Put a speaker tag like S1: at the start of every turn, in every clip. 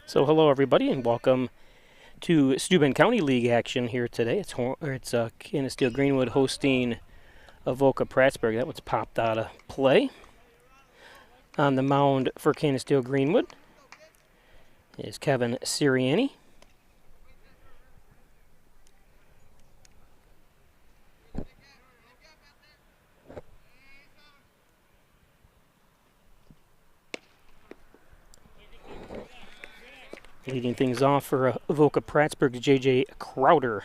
S1: So hello everybody and welcome to Steuben County League action here today. It's Canisteo-Greenwood hosting Avoca-Prattsburgh. That was popped out of play. On the mound for Canisteo-Greenwood is Kevin Sirianni. Leading things off for Avoca-Prattsburgh, J.J. Crowder.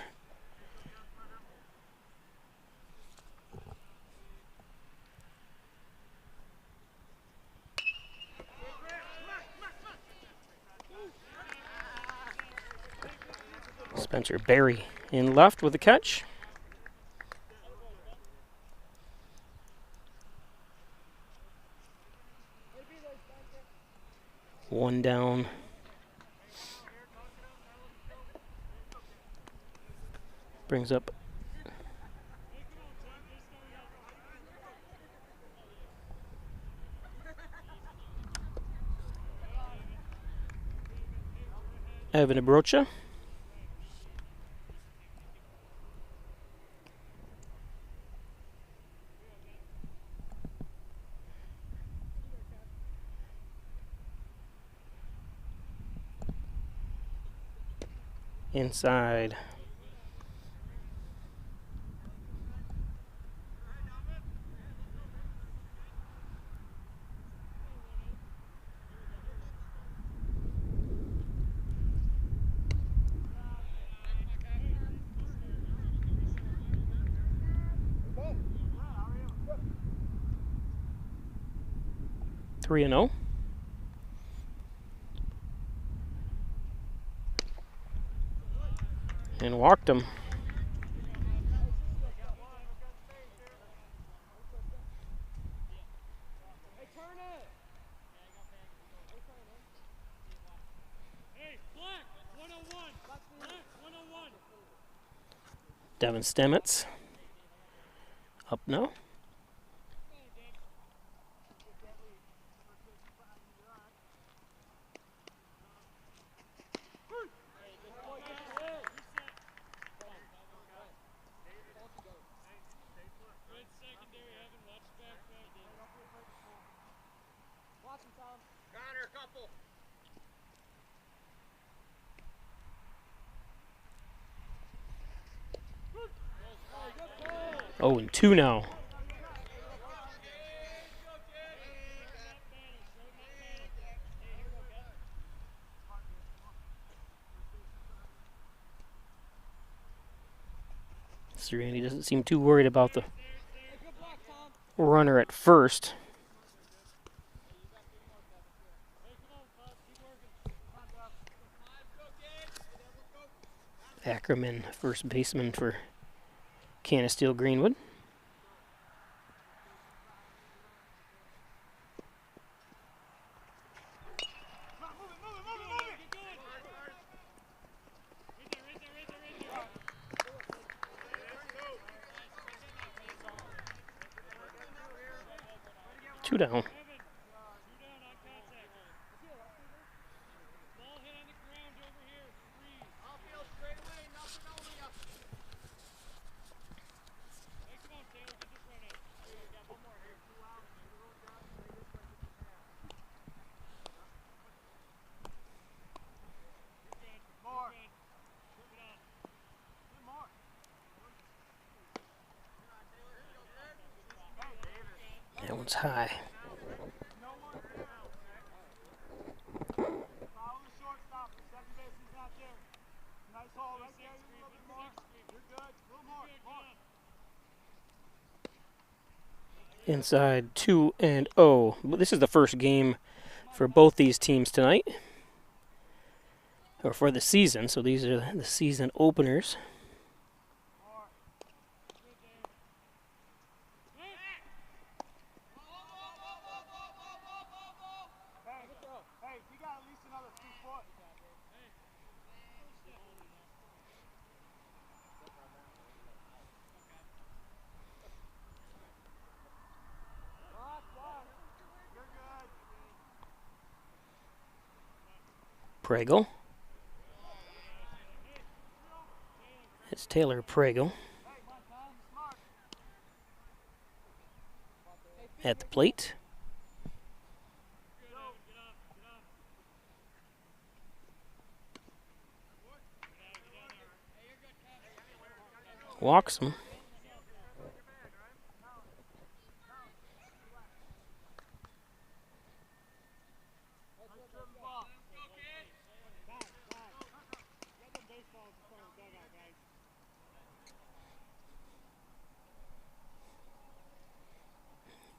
S1: Spencer Berry in left with the catch. One down. Brings up Evan Abrocha. Inside. Three and 0. And walked him. Devin Stemets up now. Oh, and 2 now. Sirianni doesn't seem too worried about the runner at first. Ackerman, first baseman for Canisteo-Greenwood. Two down. That one's high. Inside 2 and 0. This is the first game for both these teams tonight, or for the season. So these are the season openers. Pragle. It's Taylor Pragle at the plate. Walks him.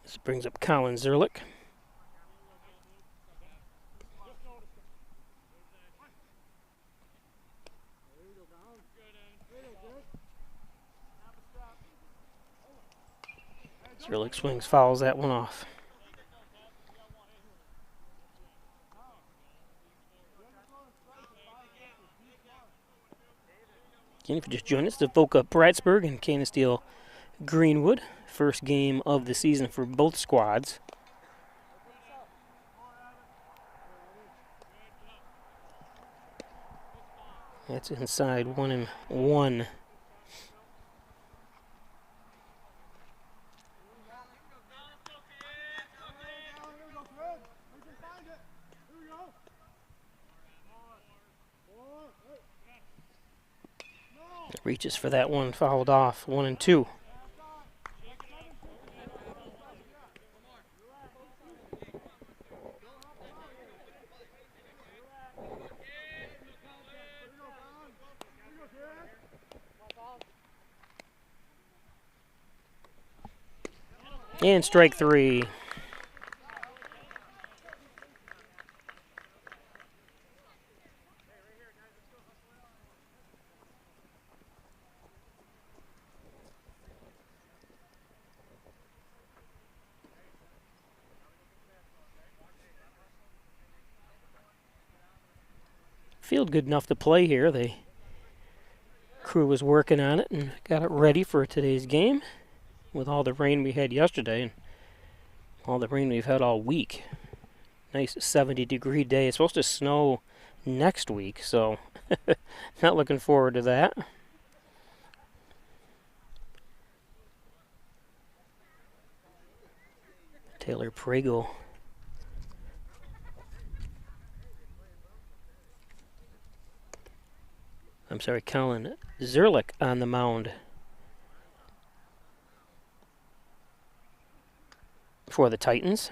S1: This brings up Colin Zerlich. Zerlich swings, fouls that one off. Again, if you just joined us, the Avoca-Prattsburgh and Canisteo-Greenwood. First game of the season for both squads. That's inside 1-1. Reaches for that one, fouled off, 1-2. And strike three. Field good enough to play here. The crew was working on it and got it ready for today's game with all the rain we had yesterday and all the rain we've had all week. Nice 70-degree day. It's supposed to snow next week, so not looking forward to that. Taylor Pragle. I'm sorry, Colin Zerlich on the mound for the Titans.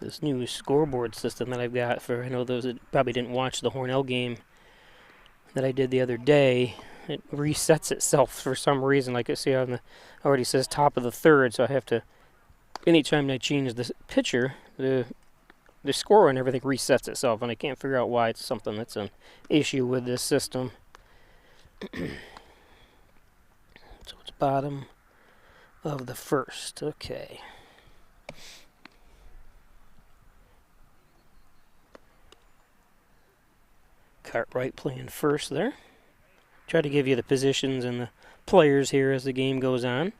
S1: This new scoreboard system that I've got for, I know those that probably didn't watch the Hornell game that I did the other day, it resets itself for some reason. Like I see on the, already says top of the third, so I have to, anytime I change the pitcher, the score and everything resets itself, and I can't figure out why. It's something that's an issue with this system. So it's bottom of the first, okay. Cartwright playing first there. Try to give you the positions and the players here as the game goes on.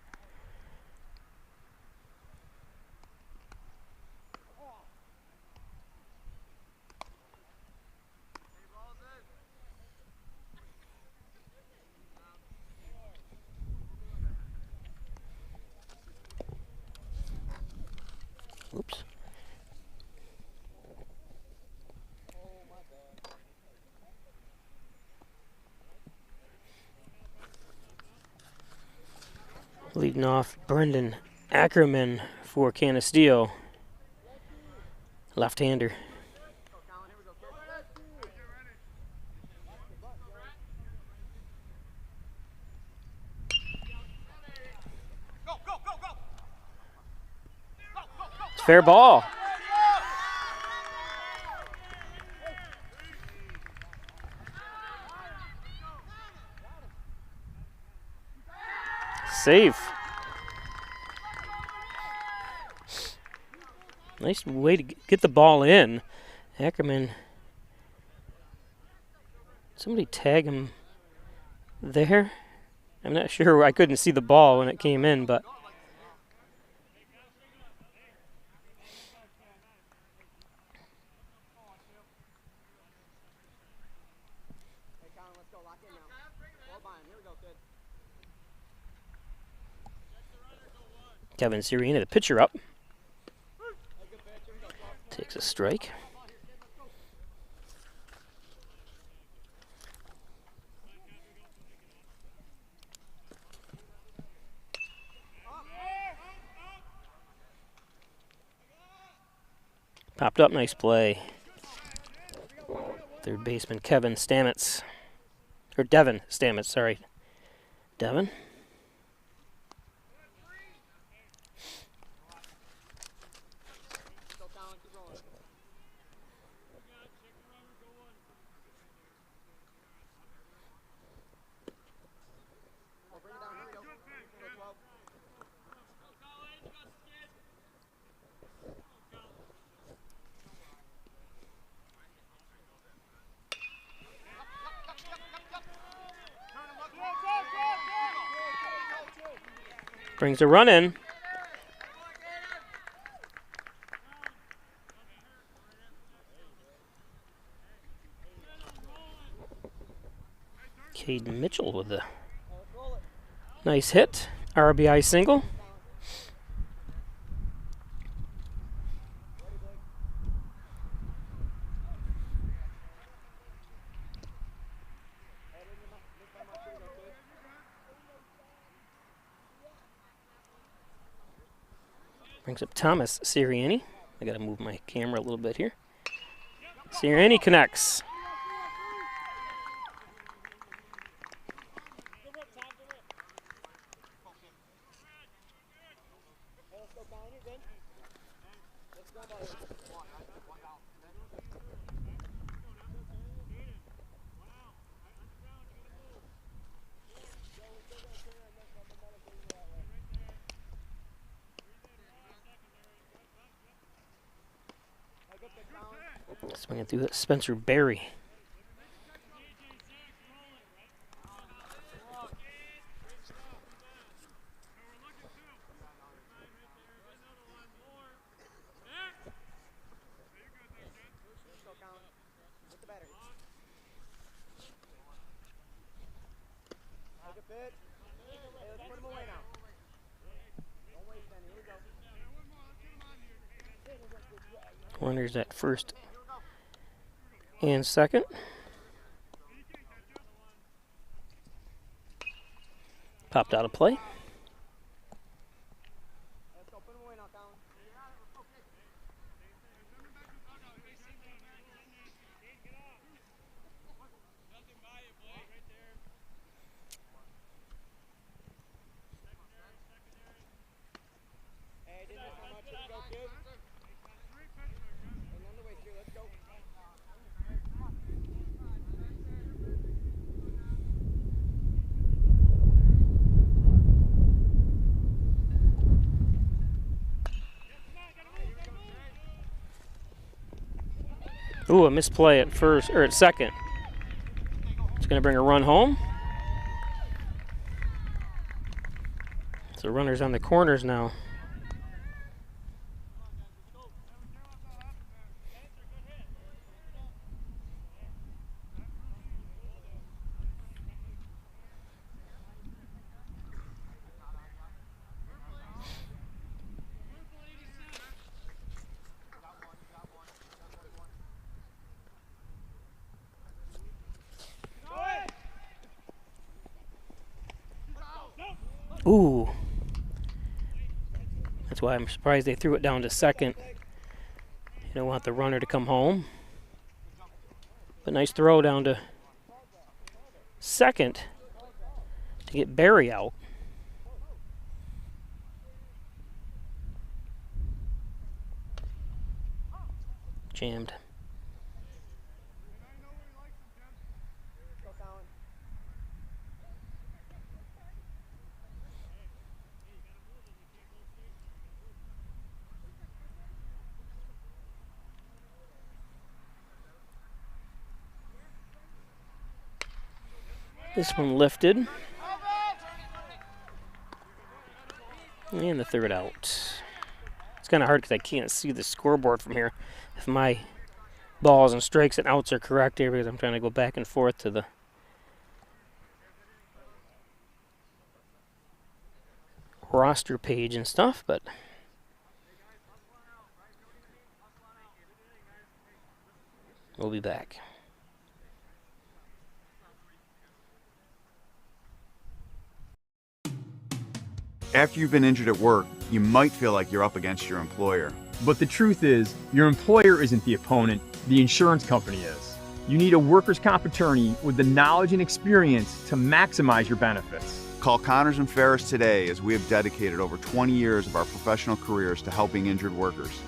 S1: Oops. Leading off, Brendan Ackerman for Canisteo. Left-hander. It's fair ball. Safe. Nice way to get the ball in. Ackerman. Somebody tag him there. I'm not sure. I couldn't see the ball when it came in, but Kevin Sirianni, the pitcher, up. Takes a strike. Popped up, nice play. Third baseman Devin Stamets, sorry. Devin. Brings a run in. Caden Mitchell with a nice hit. RBI single. Brings up Thomas Sirianni. I got to move my camera a little bit here. Sirianni connects. Swinging through that, Spencer Berry. Runners at first and second. Popped out of play. Ooh, a misplay at first or at second. It's going to bring a run home. So runners on the corners now. Ooh. That's why I'm surprised they threw it down to second. You don't want the runner to come home. But nice throw down to second to get Barry out. Jammed. This one lifted. And the third out. It's kind of hard because I can't see the scoreboard from here. If my balls and strikes and outs are correct here, because I'm trying to go back and forth to the roster page and stuff, but we'll be back.
S2: After you've been injured at work, you might feel like you're up against your employer.
S3: But the truth is, your employer isn't the opponent, the insurance company is. You need a workers' comp attorney with the knowledge and experience to maximize your benefits.
S2: Call Connors and Ferris today, as we have dedicated over 20 years of our professional careers to helping injured workers.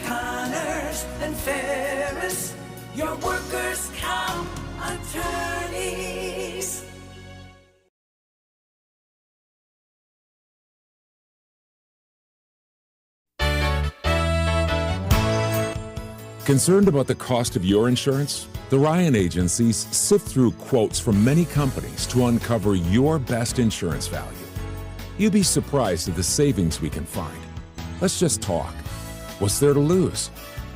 S4: Connors and Ferris, your workers' comp attorneys.
S5: Concerned about the cost of your insurance? The Ryan agencies sift through quotes from many companies to uncover your best insurance value. You'd be surprised at the savings we can find. Let's just talk. What's there to lose?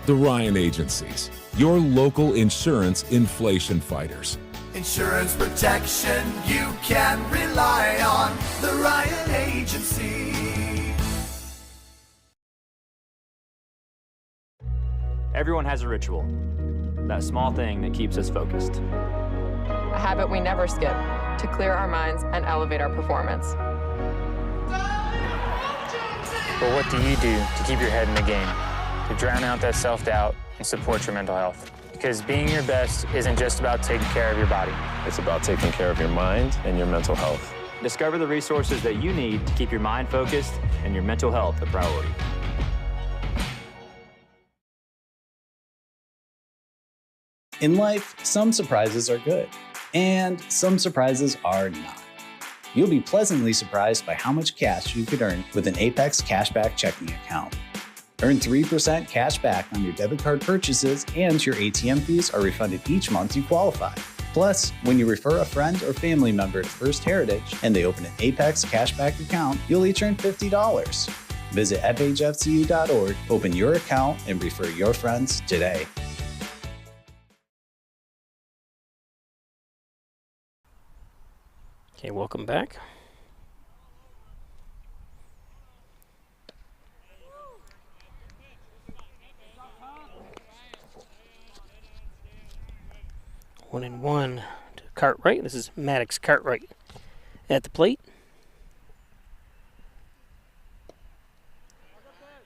S5: The Ryan agencies, your local insurance inflation fighters.
S4: Insurance protection you can rely on. The Ryan Agency.
S6: Everyone has a ritual, that small thing that keeps us focused.
S7: A habit we never skip to clear our minds and elevate our performance.
S8: But what do you do to keep your head in the game, to drown out that self-doubt and support your mental health? Because being your best isn't just about taking care of your body.
S9: It's about taking care of your mind and your mental health.
S6: Discover the resources that you need to keep your mind focused and your mental health a priority.
S10: In life, some surprises are good, and some surprises are not. You'll be pleasantly surprised by how much cash you could earn with an Apex Cashback checking account. Earn 3% cash back on your debit card purchases, and your ATM fees are refunded each month you qualify. Plus, when you refer a friend or family member to First Heritage and they open an Apex Cashback account, you'll each earn $50. Visit fhfcu.org, open your account, and refer your friends today.
S1: Okay, welcome back. One and one to Cartwright. This is Maddox Cartwright at the plate.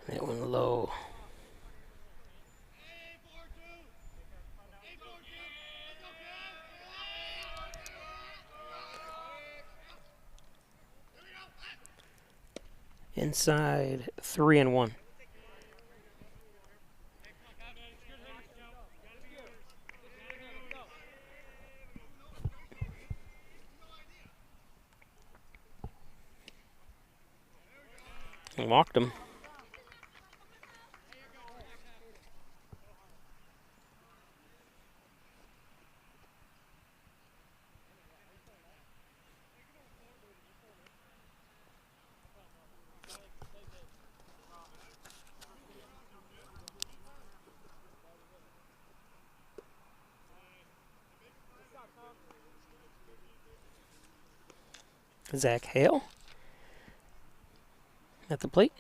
S1: That one low. Inside 3-1. And walked him. Zach Hale at the plate.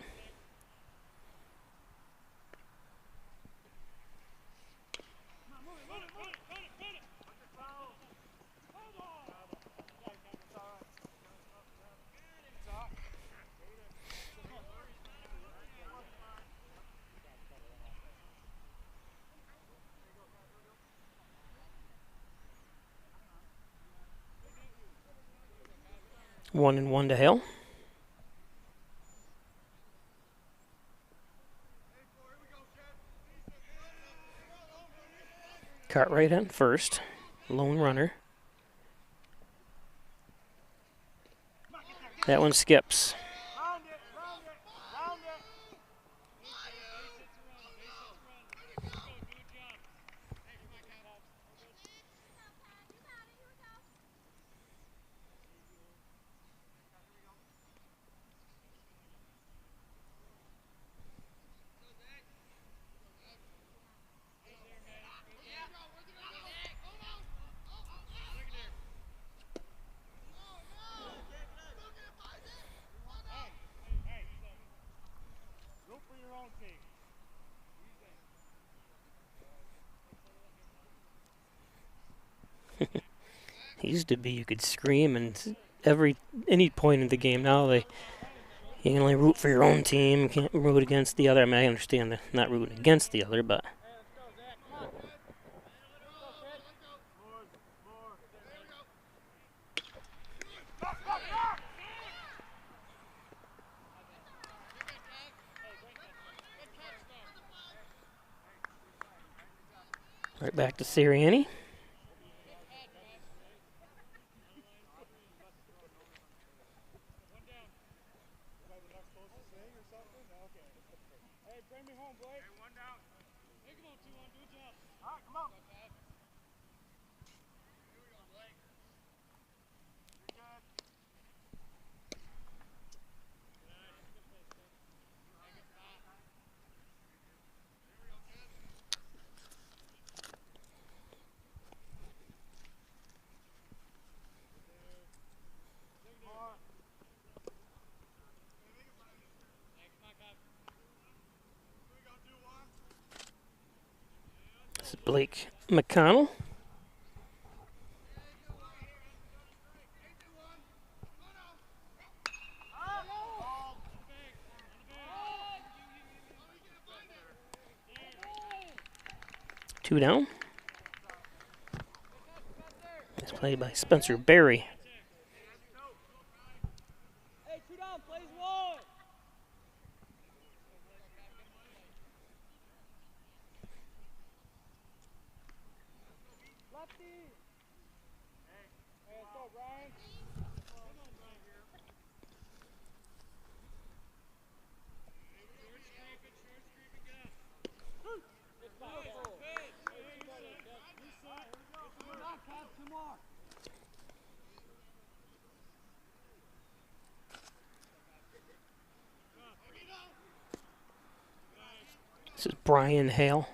S1: One and one to Hale. Cartwright on first. Lone runner. That one skips. Used to be you could scream and any point in the game. Now you can only root for your own team. You can't root against the other. I mean, I understand that not rooting against the other, but right back to Sirianni. This is Blake McConnell. Two down. It's played by Spencer Berry. This is Brian Hale.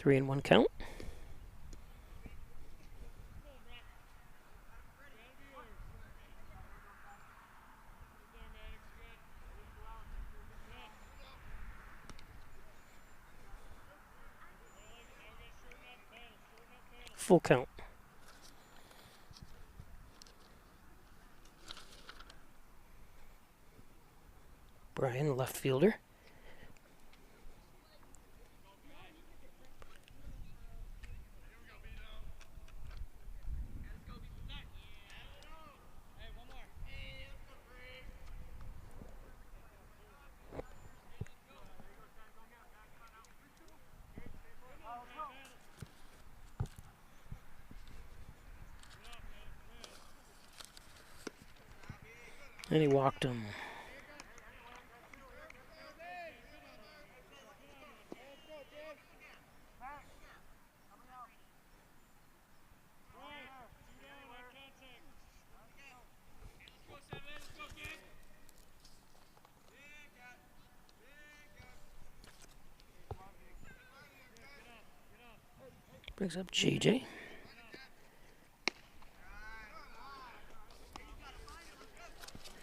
S1: Three and one count. Full count. Brian, left fielder. And he walked him. Brings up JJ.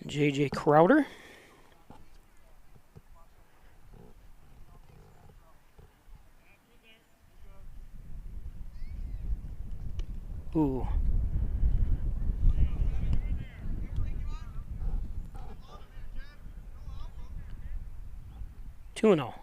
S1: JJ Crowder. Ooh. Two and 0.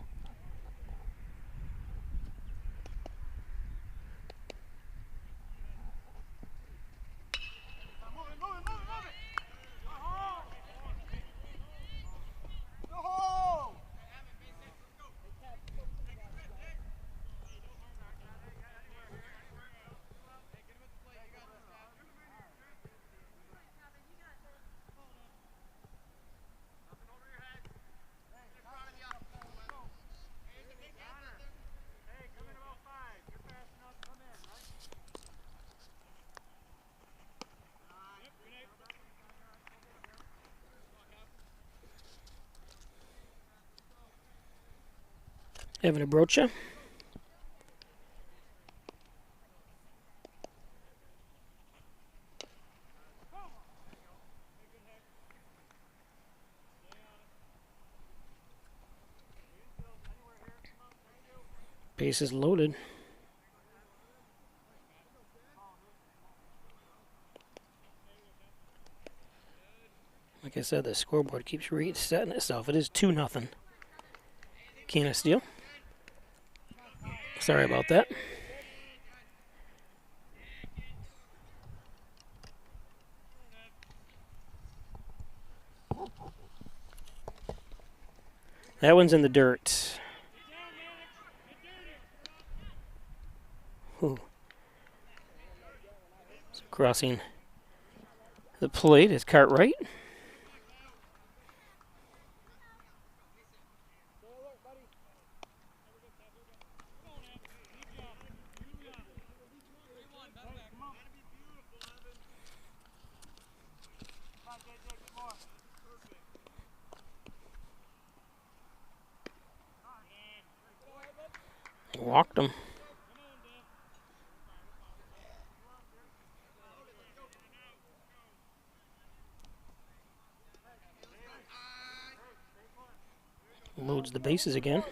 S1: Evan Abrocha. Bases loaded. Like I said, the scoreboard keeps resetting itself. It is 2-0. Canisteo. Sorry about that. That one's in the dirt. Ooh. So crossing the plate is Cartwright. Walked him. Loads the bases again.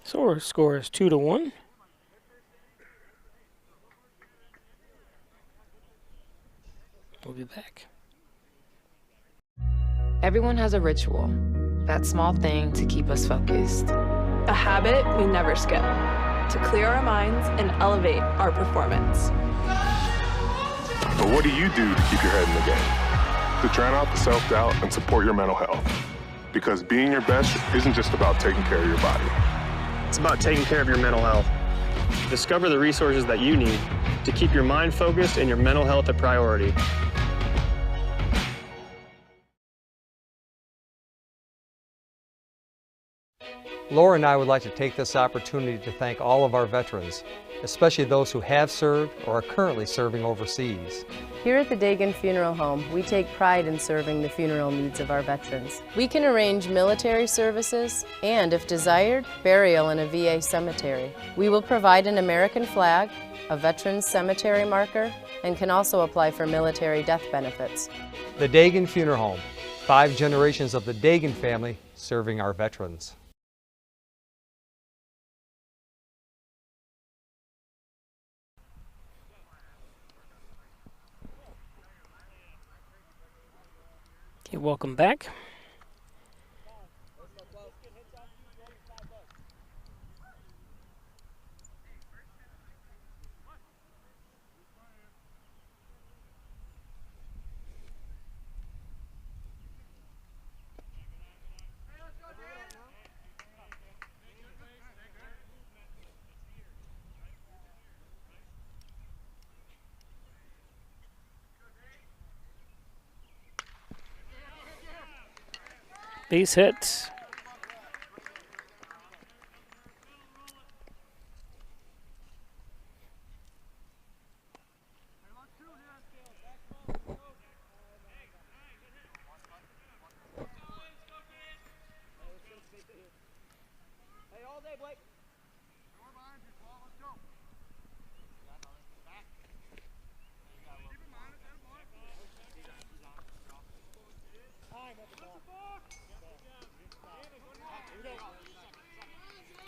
S1: So our score is 2-1. We'll be back.
S7: Everyone has a ritual, that small thing to keep us focused.
S11: A habit we never skip, to clear our minds and elevate our performance.
S12: But what do you do to keep your head in the game? To drown out the self-doubt and support your mental health. Because being your best isn't just about taking care of your body.
S13: It's about taking care of your mental health. Discover the resources that you need to keep your mind focused and your mental health a priority.
S14: Laura and I would like to take this opportunity to thank all of our veterans, especially those who have served or are currently serving overseas.
S15: Here at the Dagan Funeral Home, we take pride in serving the funeral needs of our veterans. We can arrange military services and, if desired, burial in a VA cemetery. We will provide an American flag, a veteran's cemetery marker, and can also apply for military death benefits.
S14: The Dagan Funeral Home, 5 generations of the Dagan family serving our veterans.
S1: Okay, welcome back. Base hit.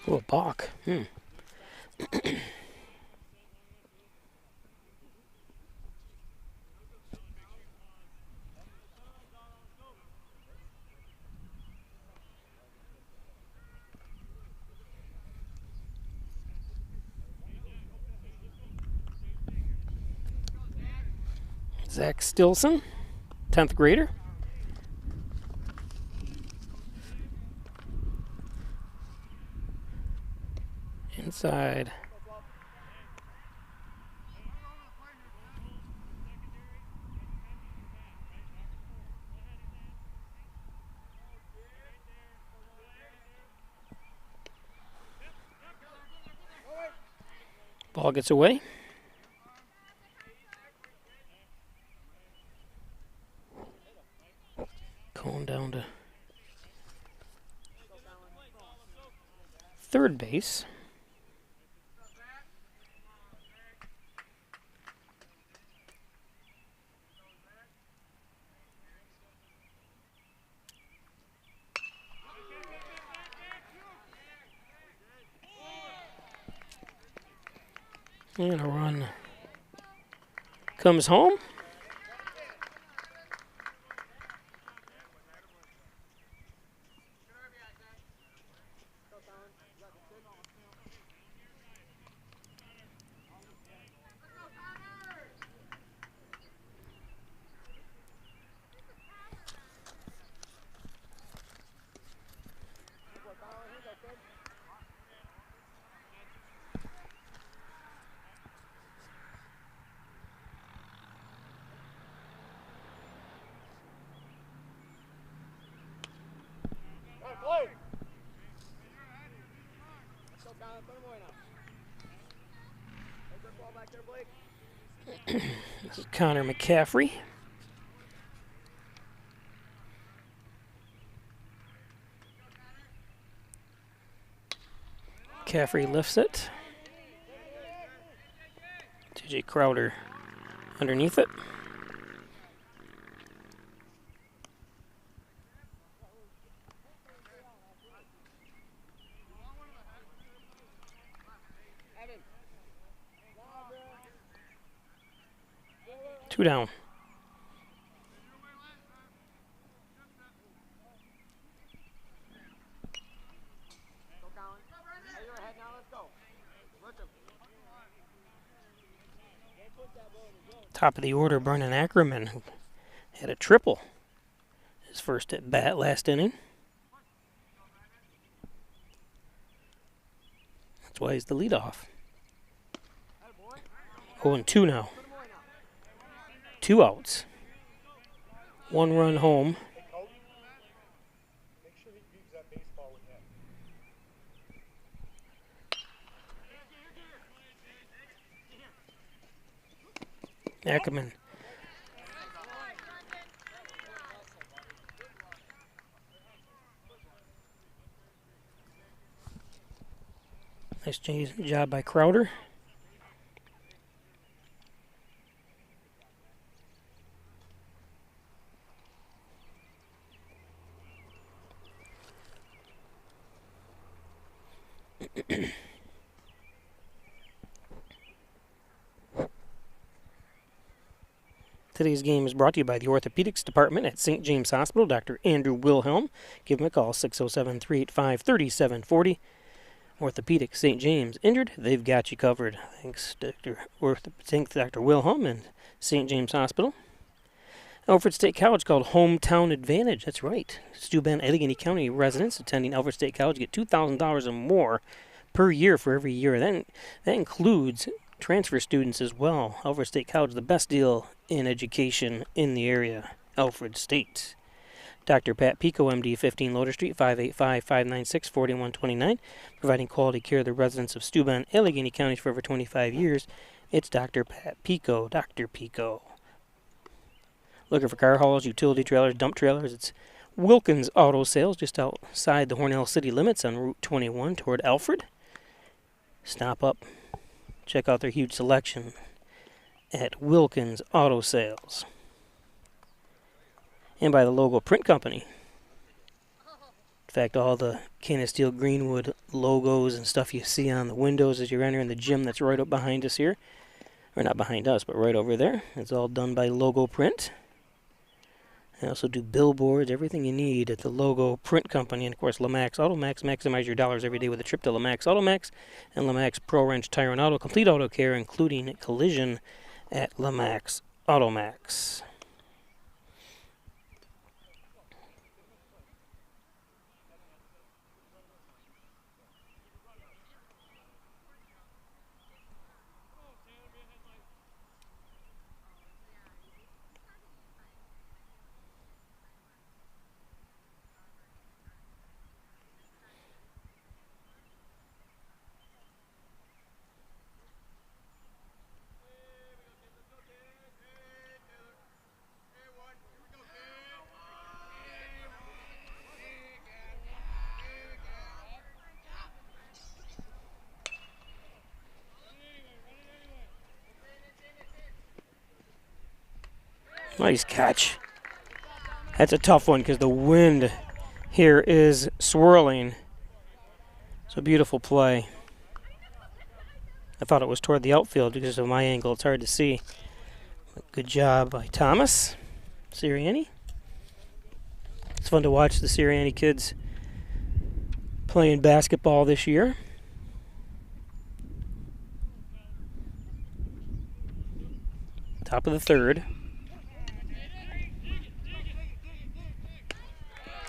S1: Oh, a balk. Zach Stilson, 10th grader. Inside. Ball gets away. Going down to third base. And a run comes home. This is Connor McCaffrey. McCaffrey lifts it. TJ Crowder underneath it. Two down. Top of the order, Brennan Ackerman, who had a triple his first at bat last inning. That's why he's the leadoff. 0-2 now. 2 outs. 1 run home. Ackerman. Nice job by Crowder. Today's game is brought to you by the Orthopedics Department at St. James Hospital. Dr. Andrew Wilhelm. Give him a call, 607-385-3740. Orthopedics, St. James. Injured? They've got you covered. Thanks, Dr. Wilhelm and St. James Hospital. Alfred State College called Hometown Advantage. That's right. Steuben, Allegheny County residents attending Alfred State College get $2,000 or more per year for every year. That includes transfer students as well. Alfred State College, the best deal in education in the area. Alfred State. Dr. Pat Pico, MD, 15 Loader Street, 585-596-4129. Providing quality care to the residents of Steuben, Allegheny counties for over 25 years. It's Dr. Pat Pico. Dr. Pico. Looking for car hauls, utility trailers, dump trailers? It's Wilkins Auto Sales, just outside the Hornell city limits on Route 21 toward Alfred. Stop up, check out their huge selection at Wilkins Auto Sales. And by the Logo Print Company. In fact, all the Canisteo-Greenwood logos and stuff you see on the windows as you're entering the gym that's right up behind us here. Or not behind us, but right over there. It's all done by Logo Print. They also do billboards, everything you need at the Logo Print Company. And, of course, Lamax Automax. Maximize your dollars every day with a trip to Lamax Automax and Lamax Pro Wrench Tire and Auto. Complete auto care, including collision at Lamax Automax. Nice catch. That's a tough one because the wind here is swirling. It's a beautiful play. I thought it was toward the outfield because of my angle. It's hard to see. Good job by Thomas Sirianni. It's fun to watch the Sirianni kids playing basketball this year. Top of the third.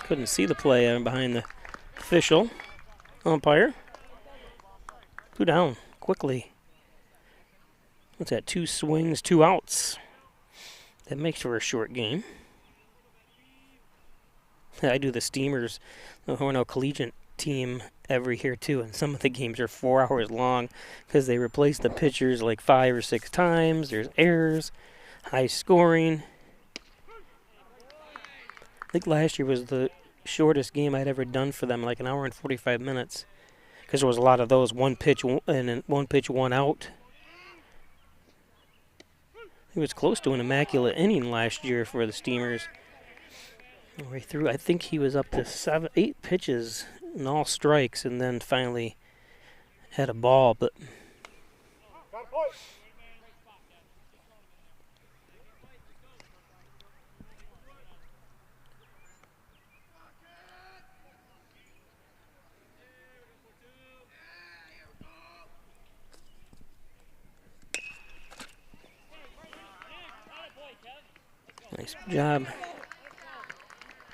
S1: Couldn't see the play behind the official umpire. 2 down quickly. What's that? 2 swings, 2 outs. That makes for a short game. I do the Steamers, the Hornell Collegiate team every year too, and some of the games are 4 hours long because they replace the pitchers like 5 or 6 times. There's errors, high scoring. I think last year was the shortest game I'd ever done for them, like an hour and 45 minutes, because there was a lot of those 1 pitch and then 1 pitch, 1 out. He was close to an immaculate inning last year for the Steamers. Right through, I think he was up to 8 pitches and all strikes, and then finally had a ball, but nice job.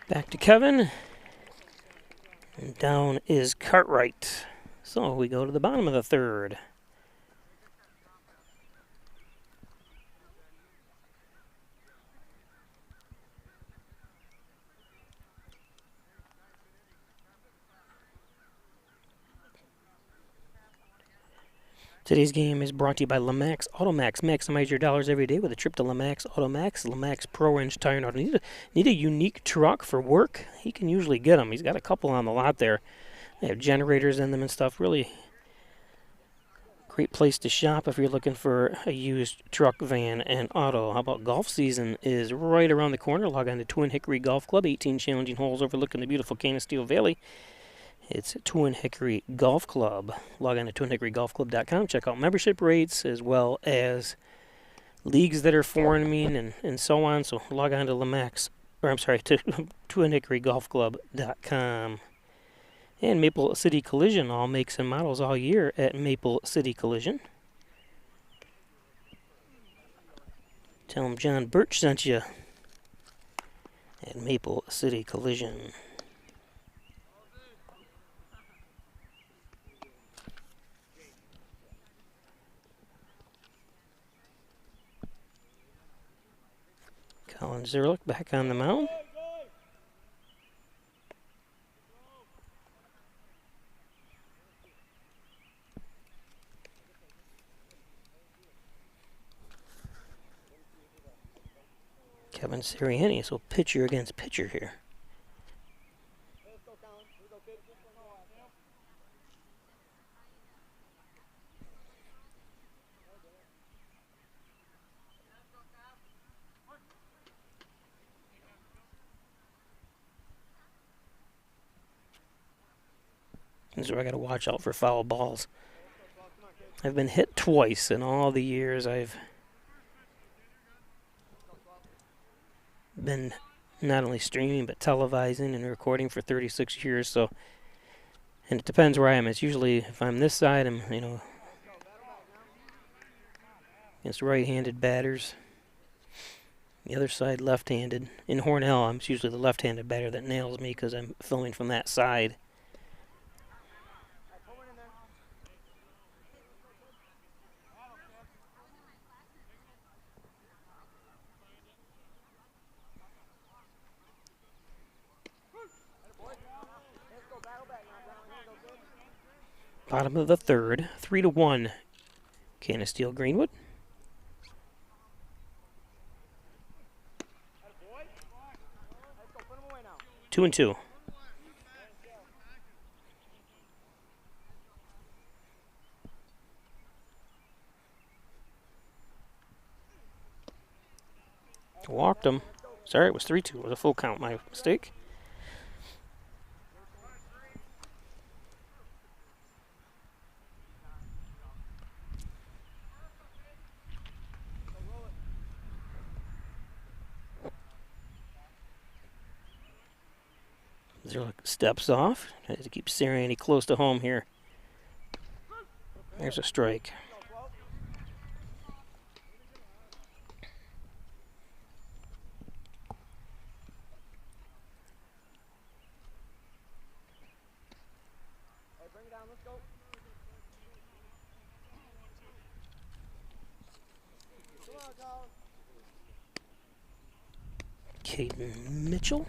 S1: Back to Kevin. And down is Cartwright. So we go to the bottom of the third. Today's game is brought to you by Lamax Automax. Maximize your dollars every day with a trip to Lamax Automax. Lamax Pro Wrench Tire and Auto. Need a unique truck for work? He can usually get them. He's got a couple on the lot there. They have generators in them and stuff. Really great place to shop if you're looking for a used truck, van, and auto. How about golf season is right around the corner. Log on to Twin Hickory Golf Club. 18 challenging holes overlooking the beautiful Canisteo Valley. It's Twin Hickory Golf Club. Log on to twinhickorygolfclub.com. Check out membership rates as well as leagues that are forming and so on. So log on to to twinhickorygolfclub.com. And Maple City Collision, all makes and models all year at Maple City Collision. Tell them John Birch sent you at Maple City Collision. Colin Zerlich back on the mound. Kevin Sirianni, so pitcher against pitcher here. This is where I got to watch out for foul balls. I've been hit twice in all the years I've been not only streaming but televising and recording for 36 years. So, and it depends where I am. It's usually if I'm this side, I'm against right-handed batters. The other side left-handed. In Hornell, I'm usually the left-handed batter that nails me because I'm filming from that side. Bottom of the third, 3-1, Canisteo-Greenwood. Two and two. Walked him. Sorry, it was 3-2. It was a full count. My mistake. Zerlich steps off. Tries to keep Sirianni close to home here. There's a strike. Caden Mitchell.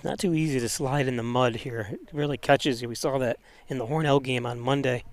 S1: Not too easy to slide in the mud here. It really catches you. We saw that in the Hornell game on Monday.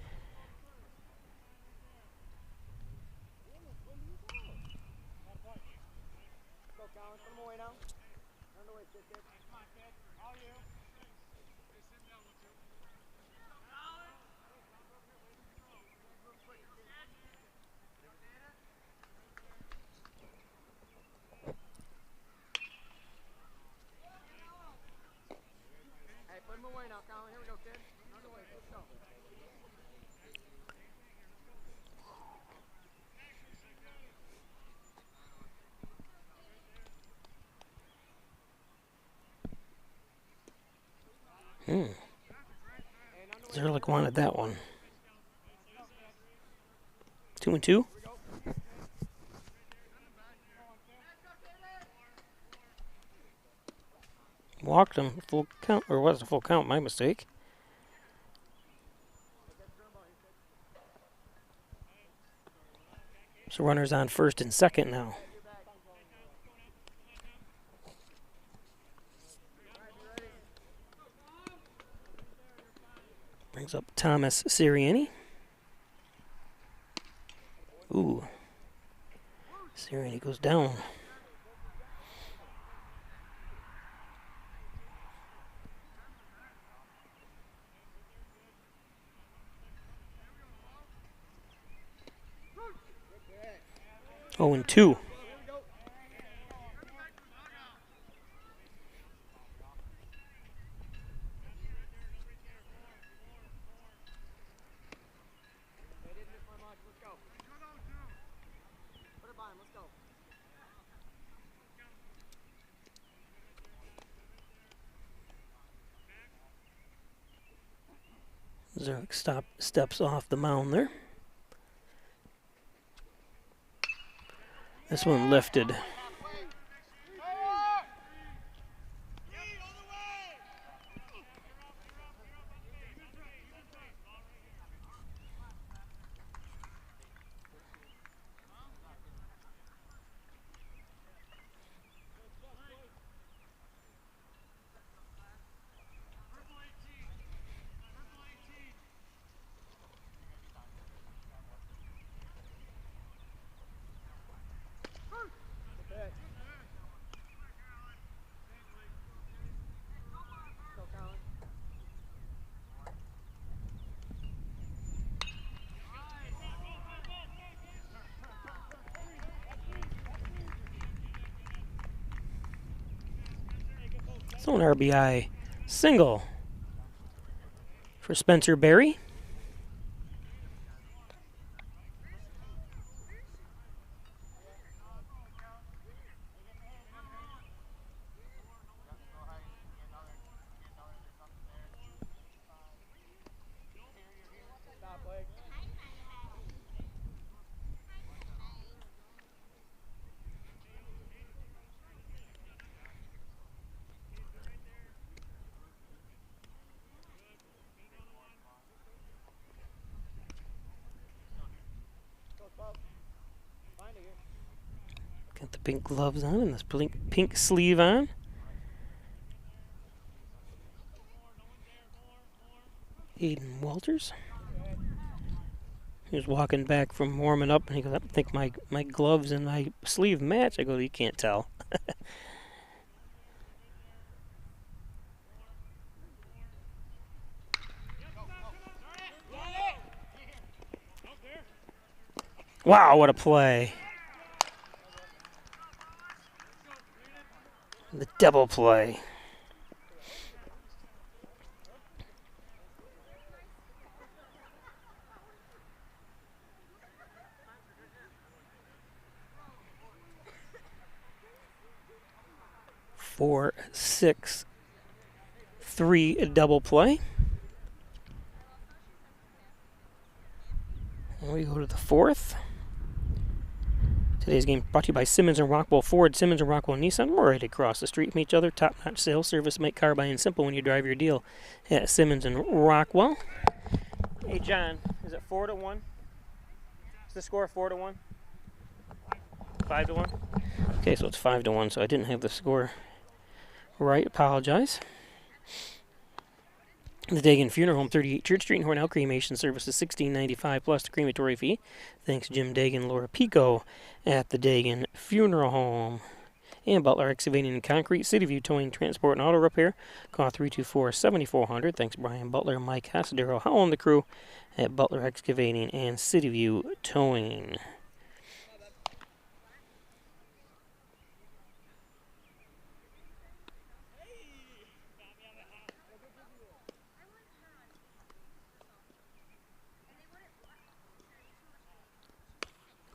S1: Zerlich wanted that one. 2 and 2. Walked him. Full count, or was it a full count? My mistake. So runners on first and second now. Brings up Thomas Sirianni. Ooh. Sirianni goes down. Oh, and 2. Zerlich steps off the mound there. This one lifted. So an RBI single for Spencer Berry. Got the pink gloves on and this pink sleeve on. Aiden Walters. He was walking back from warming up and he goes, I don't think my gloves and my sleeve match. I go, you can't tell. Wow, what a play. The double play. Four, 6, 3 double play. And we go to the fourth. Today's game brought to you by Simmons and Rockwell Ford. Simmons and Rockwell Nissan. We're right across the street from each other. Top-notch sales service. Make car buying simple when you drive your deal at Simmons and Rockwell. Hey, John, is it 4-1? Is the score 4-1? 5-1? Okay, so it's 5-1, so I didn't have the score right. Apologize. The Dagan Funeral Home, 38 Church Street in Hornell. Cremation service is $16.95 plus the crematory fee. Thanks Jim Dagan, Laura Pico at the Dagan Funeral Home. And Butler Excavating and Concrete, City View Towing, Transport, and Auto Repair. Call 324-7400. Thanks Brian Butler, Mike Hasadero, Howell, and the crew at Butler Excavating and City View Towing.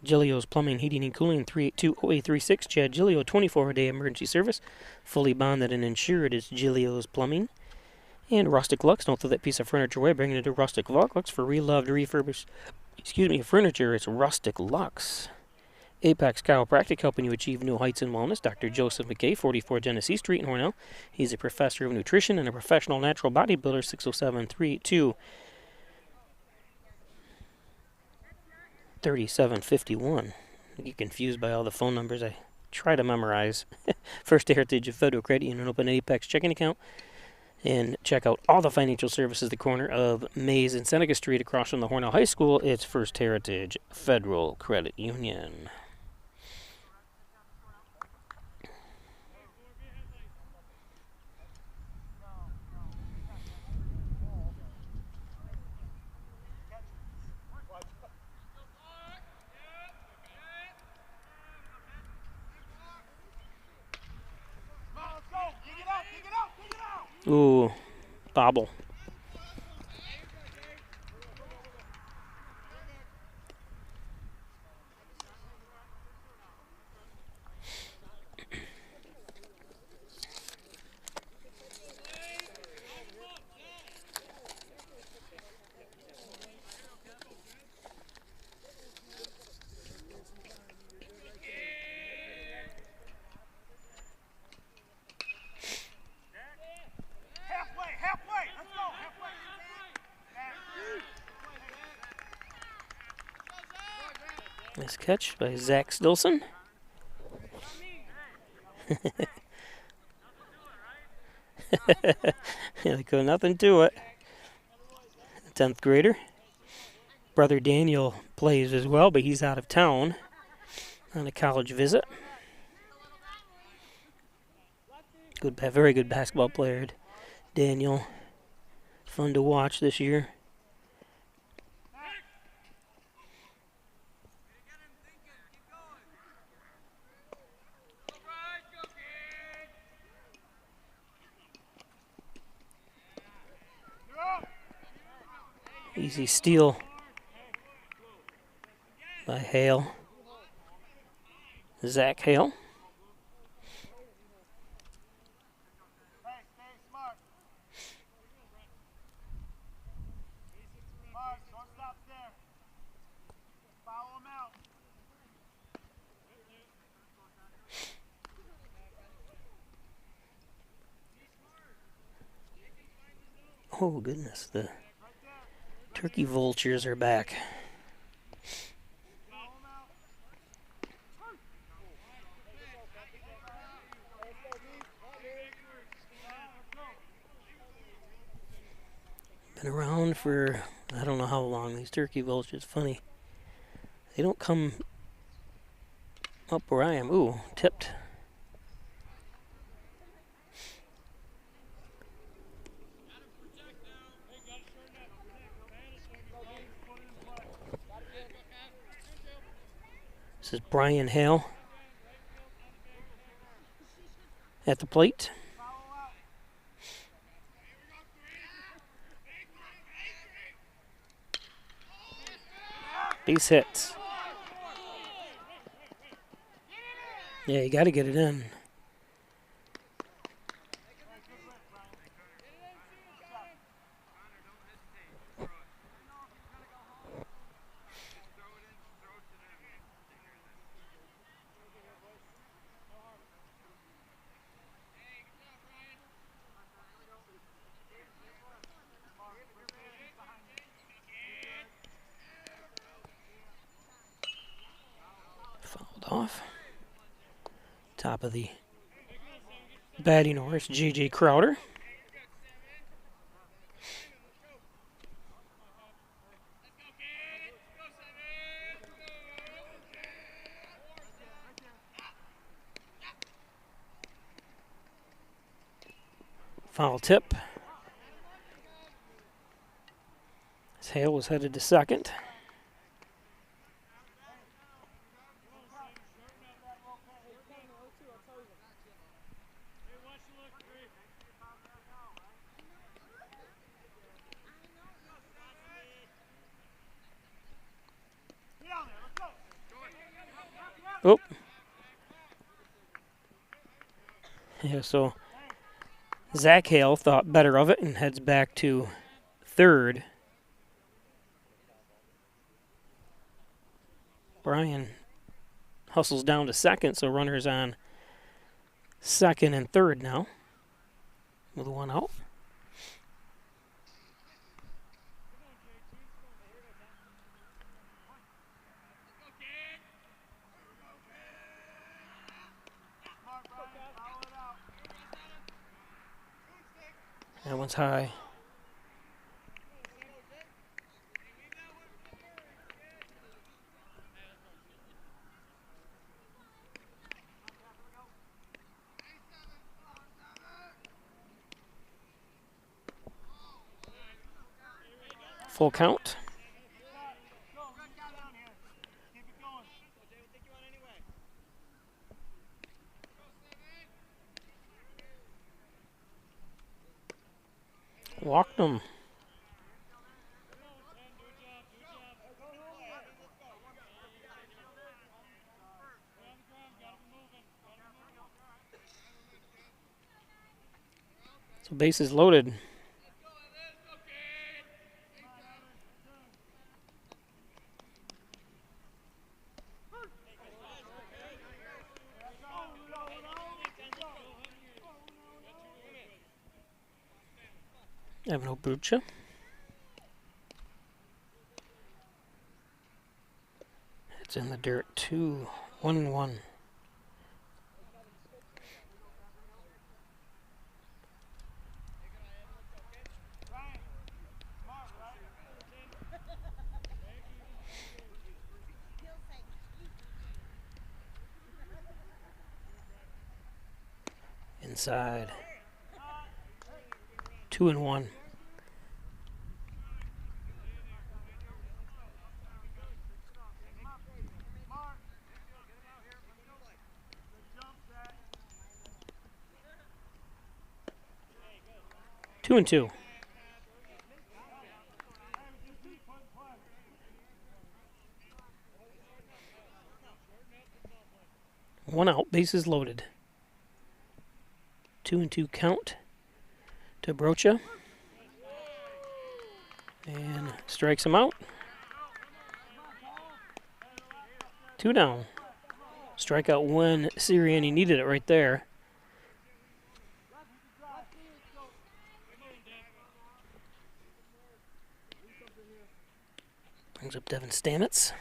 S1: Gilio's Plumbing, Heating, and Cooling, 382-0836. Chad Gilio, 24-day emergency service. Fully bonded and insured is Gilio's Plumbing. And Rustic Lux, don't throw that piece of furniture away. Bring it to Rustic Lux for reloved, refurbished, furniture. It's Rustic Lux. Apex Chiropractic, helping you achieve new heights in wellness. Dr. Joseph McKay, 44 Genesee Street in Hornell. He's a professor of nutrition and a professional natural bodybuilder. 607-382-3751. I get confused by all the phone numbers I try to memorize. First Heritage of Federal Credit Union. Open an Apex checking account and check out all the financial services at the corner of Mays and Seneca Street across from the Hornell High School. It's First Heritage Federal Credit Union. Ooh, bobble. Nice catch by Zach Stilson. Like nothing to it. 10th grader. Brother Daniel plays as well, but he's out of town on a college visit. Very good basketball player, Daniel. Fun to watch this year. Easy steal by Hale. Zach Hale. Oh, goodness, the turkey vultures are back. Been around for, I don't know how long, these turkey vultures. Funny. They don't come up where I am. Ooh, tipped. This is Brian Hale at the plate. Base hits. Yeah, you got to get it in. Fouled off. Top of the batting order, J.J. Crowder. Foul tip. As Hale was headed to second. Oh. Yeah, so Zach Hale thought better of it and heads back to third. Brian hustles down to second, so runners on second and third now with one out. That one's high. Full count. Walked him. So bases loaded. Evan Obucha. It's in the dirt. 2-1-1. Inside. 2-1. Two and two. 1 out, bases loaded. 2-2 count to Brocha. And strikes him out. 2 down. Strikeout when Sirianni needed it right there. Brings up Devin Stamets.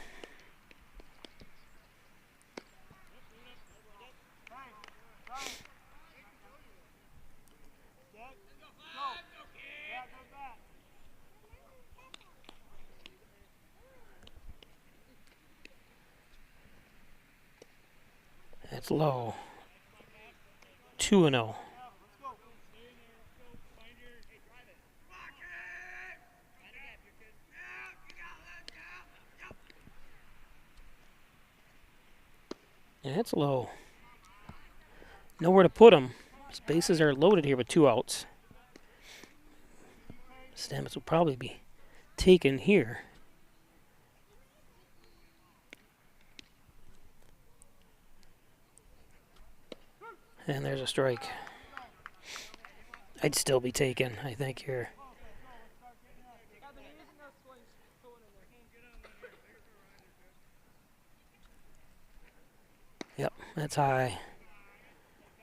S1: That's low. 2-0. Yeah, that's low. Nowhere to put him. His bases are loaded here with 2 outs. Stamets will probably be taken here. And there's a strike. I'd still be taken, I think, here. Yep, that's high.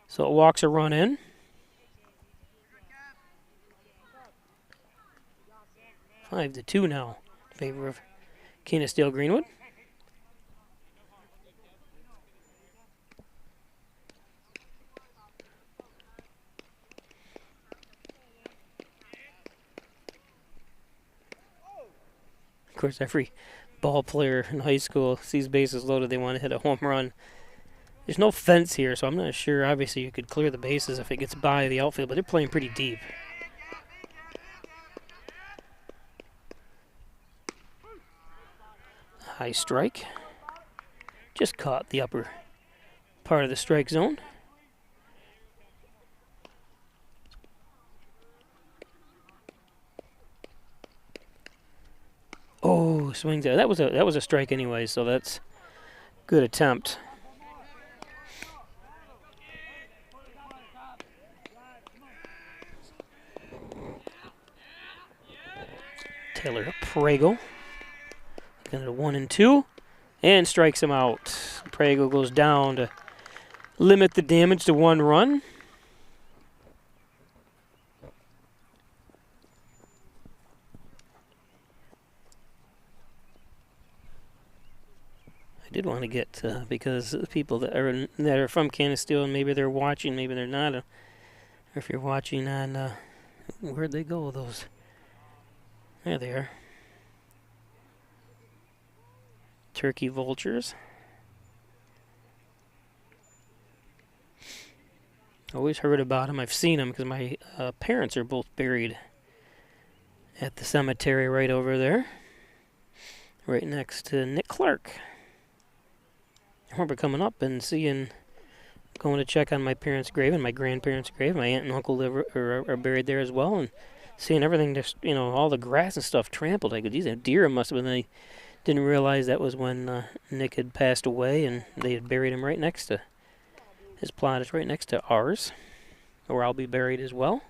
S1: So it walks a run in. Five to 2 now in favor of Canisteo-Greenwood. Of course, every ball player in high school sees bases loaded, they want to hit a home run. There's no fence here, so I'm not sure. Obviously, you could clear the bases if it gets by the outfield, but they're playing pretty deep. High strike. Just caught the upper part of the strike zone. Oh, swings there. That was a strike anyway, so that's good attempt. Taylor Prego. Looking at a 1-2 and strikes him out. Prego goes down to limit the damage to 1 run. I did want to get because the people that are from Canisteo and maybe they're watching, maybe they're not, or if you're watching on where'd they go? Those there they are. Turkey vultures. Always heard about them. I've seen them because my parents are both buried at the cemetery right over there, right next to Nick Clark. I remember coming up and going to check on my parents' grave and my grandparents' grave. My aunt and uncle are buried there as well, and seeing everything, just all the grass and stuff trampled. I go, geez, that deer must have been. I didn't realize that was when Nick had passed away, and they had buried him right next to his plot. Is right next to ours, where I'll be buried as well,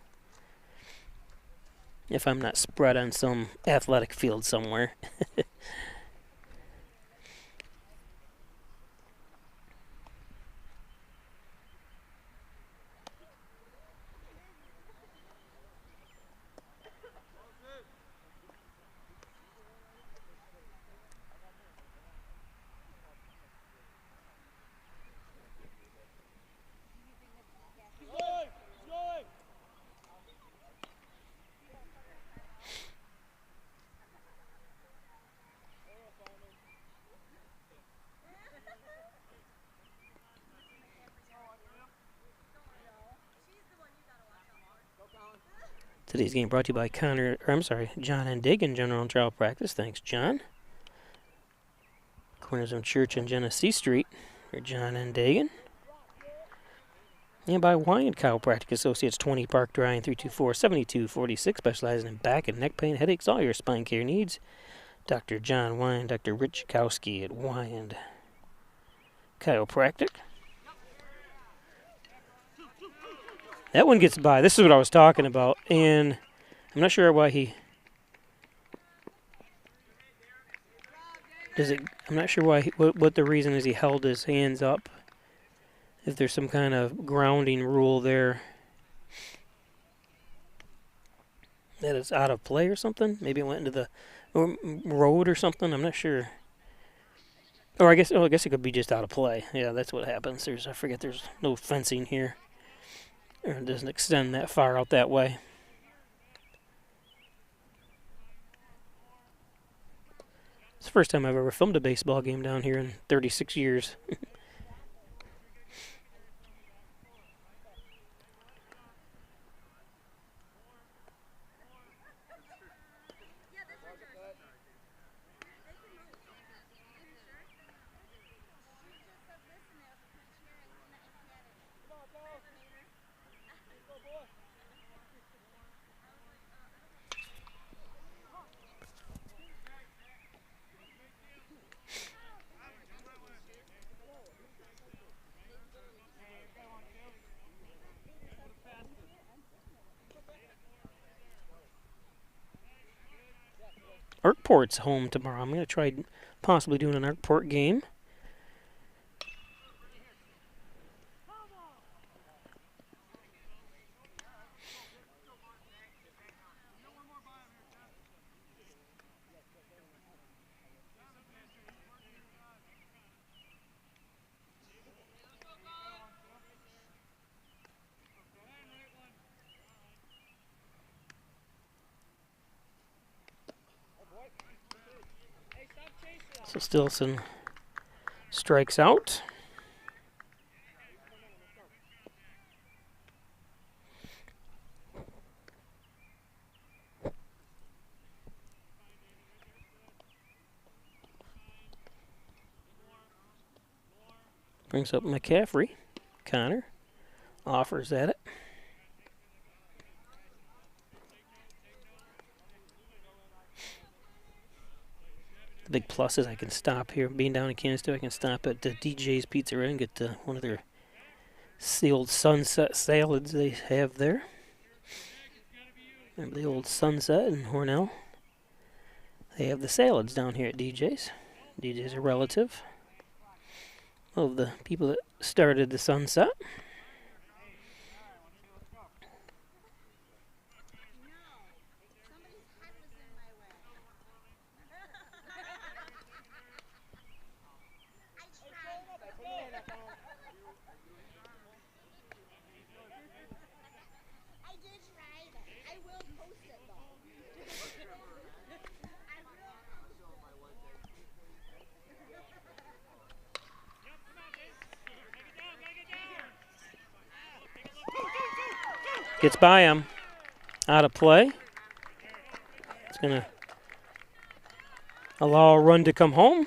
S1: if I'm not spread on some athletic field somewhere. Today's game brought to you by John and Diggin General and Trial Practice. Thanks, John. Corners of Church and Genesee Street for John and Dagan. And by Wyand Chiropractic Associates, 20 Park Drive, 324-7246, specializing in back and neck pain, headaches, all your spine care needs. Dr. John Wyand, Dr. Rich Chakowski at Wyand Chiropractic. That one gets by. This is what I was talking about, and I'm not sure why he does it. I'm not sure why what the reason is he held his hands up. If there's some kind of grounding rule there that it's out of play or something. Maybe it went into the road or something. I'm not sure. Or I guess it could be just out of play. Yeah, that's what happens. I forget there's no fencing here. Or it doesn't extend that far out that way. It's the first time I've ever filmed a baseball game down here in 36 years. Arkport's home tomorrow. I'm going to try possibly doing an Arkport game. So Stilson strikes out. Brings up McCaffrey. Connor offers at it. The big plus is I can stop here. Being down in Canisteo, I can stop at DJ's Pizzeria and get one of their the old Sunset salads they have there. Remember the old Sunset in Hornell? They have the salads down here at DJ's. DJ's a relative of the people that started the Sunset. Gets by him. Out of play. It's going to allow a run to come home.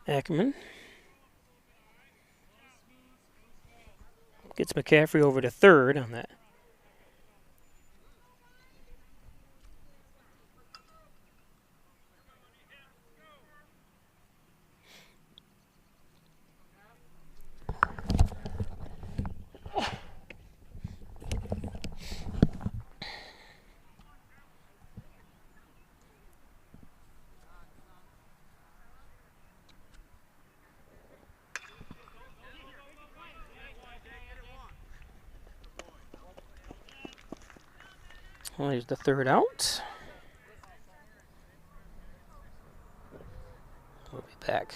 S1: Ackerman gets McCaffrey over to third on that. Well, here's the third out. We'll be back.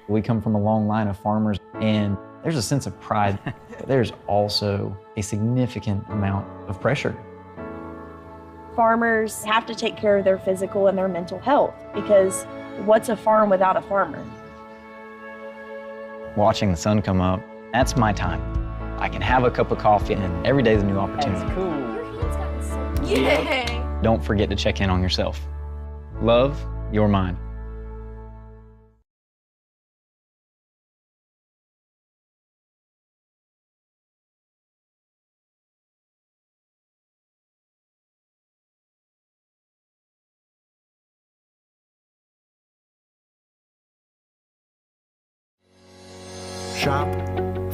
S16: We come from a long line of farmers, and there's a sense of pride, but there's also a significant amount of pressure.
S17: Farmers have to take care of their physical and their mental health because What's a farm without a farmer?
S16: Watching the sun come up, that's my time. I can have a cup of coffee, and every day's a new opportunity.
S17: That's cool. Yay!
S16: Don't forget to check in on yourself. Love, your mind.
S18: Shop,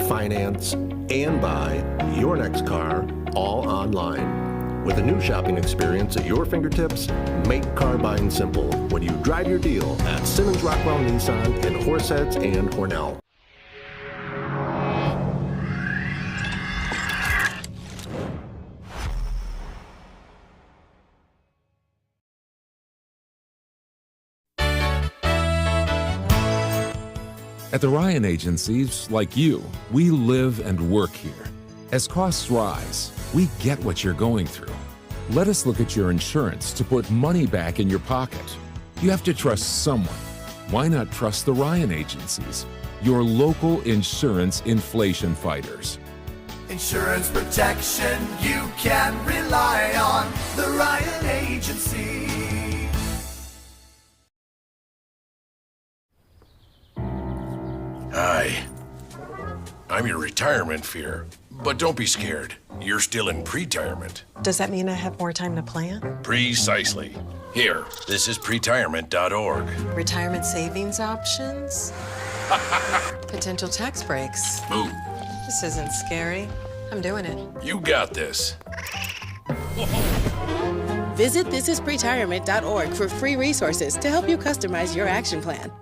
S18: finance, and buy your next car all online. With a new shopping experience at your fingertips, make car buying simple when you drive your deal at Simmons Rockwell Nissan in Horseheads and Hornell.
S5: At the Ryan Agencies, like you, we live and work here. As costs rise, we get what you're going through. Let us look at your insurance to put money back in your pocket. You have to trust someone. Why not trust the Ryan Agencies, your local insurance inflation fighters?
S4: Insurance protection you can rely on. The Ryan Agency.
S19: Hi. I'm your retirement fear. But don't be scared. You're still in pre-retirement.
S20: Does that mean I have more time to plan?
S19: Precisely. Here, this is pretirement.org.
S20: Retirement savings options? Potential tax breaks.
S19: Ooh.
S20: This isn't scary. I'm doing it.
S19: You got this.
S21: Visit thisispretirement.org for free resources to help you customize your action plan.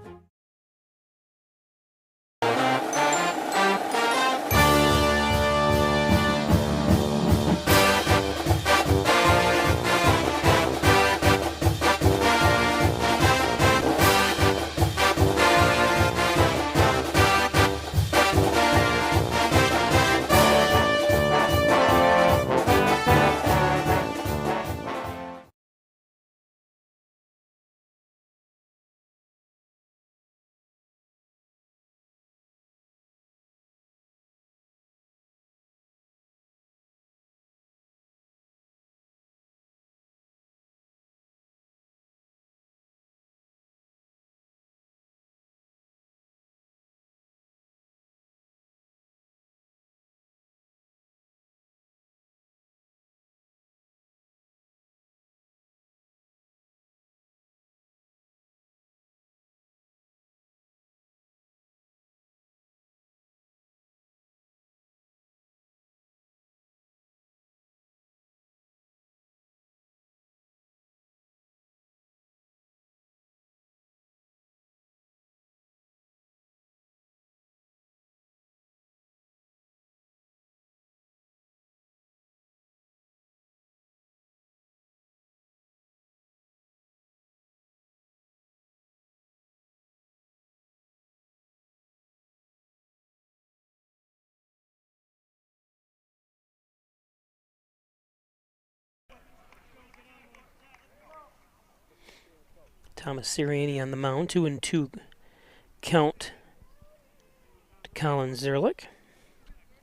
S1: Thomas Sirianni on the mound, 2-2 count to Colin Zerlich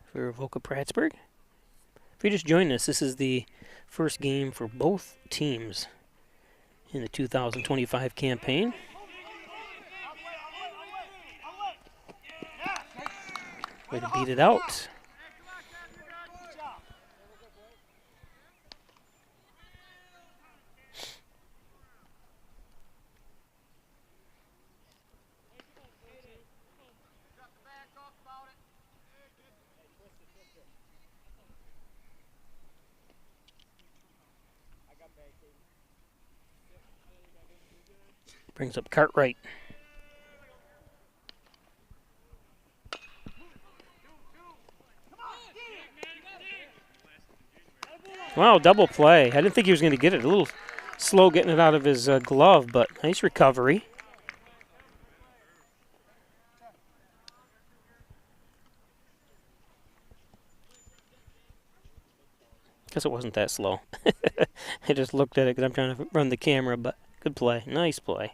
S1: for Avoca-Prattsburgh. If you just joined us, this is the first game for both teams in the 2025 campaign. Way to beat it out. Brings up Cartwright. Wow, double play. I didn't think he was going to get it. A little slow getting it out of his glove, but nice recovery. Guess it wasn't that slow. I just looked at it because I'm trying to run the camera, but good play. Nice play.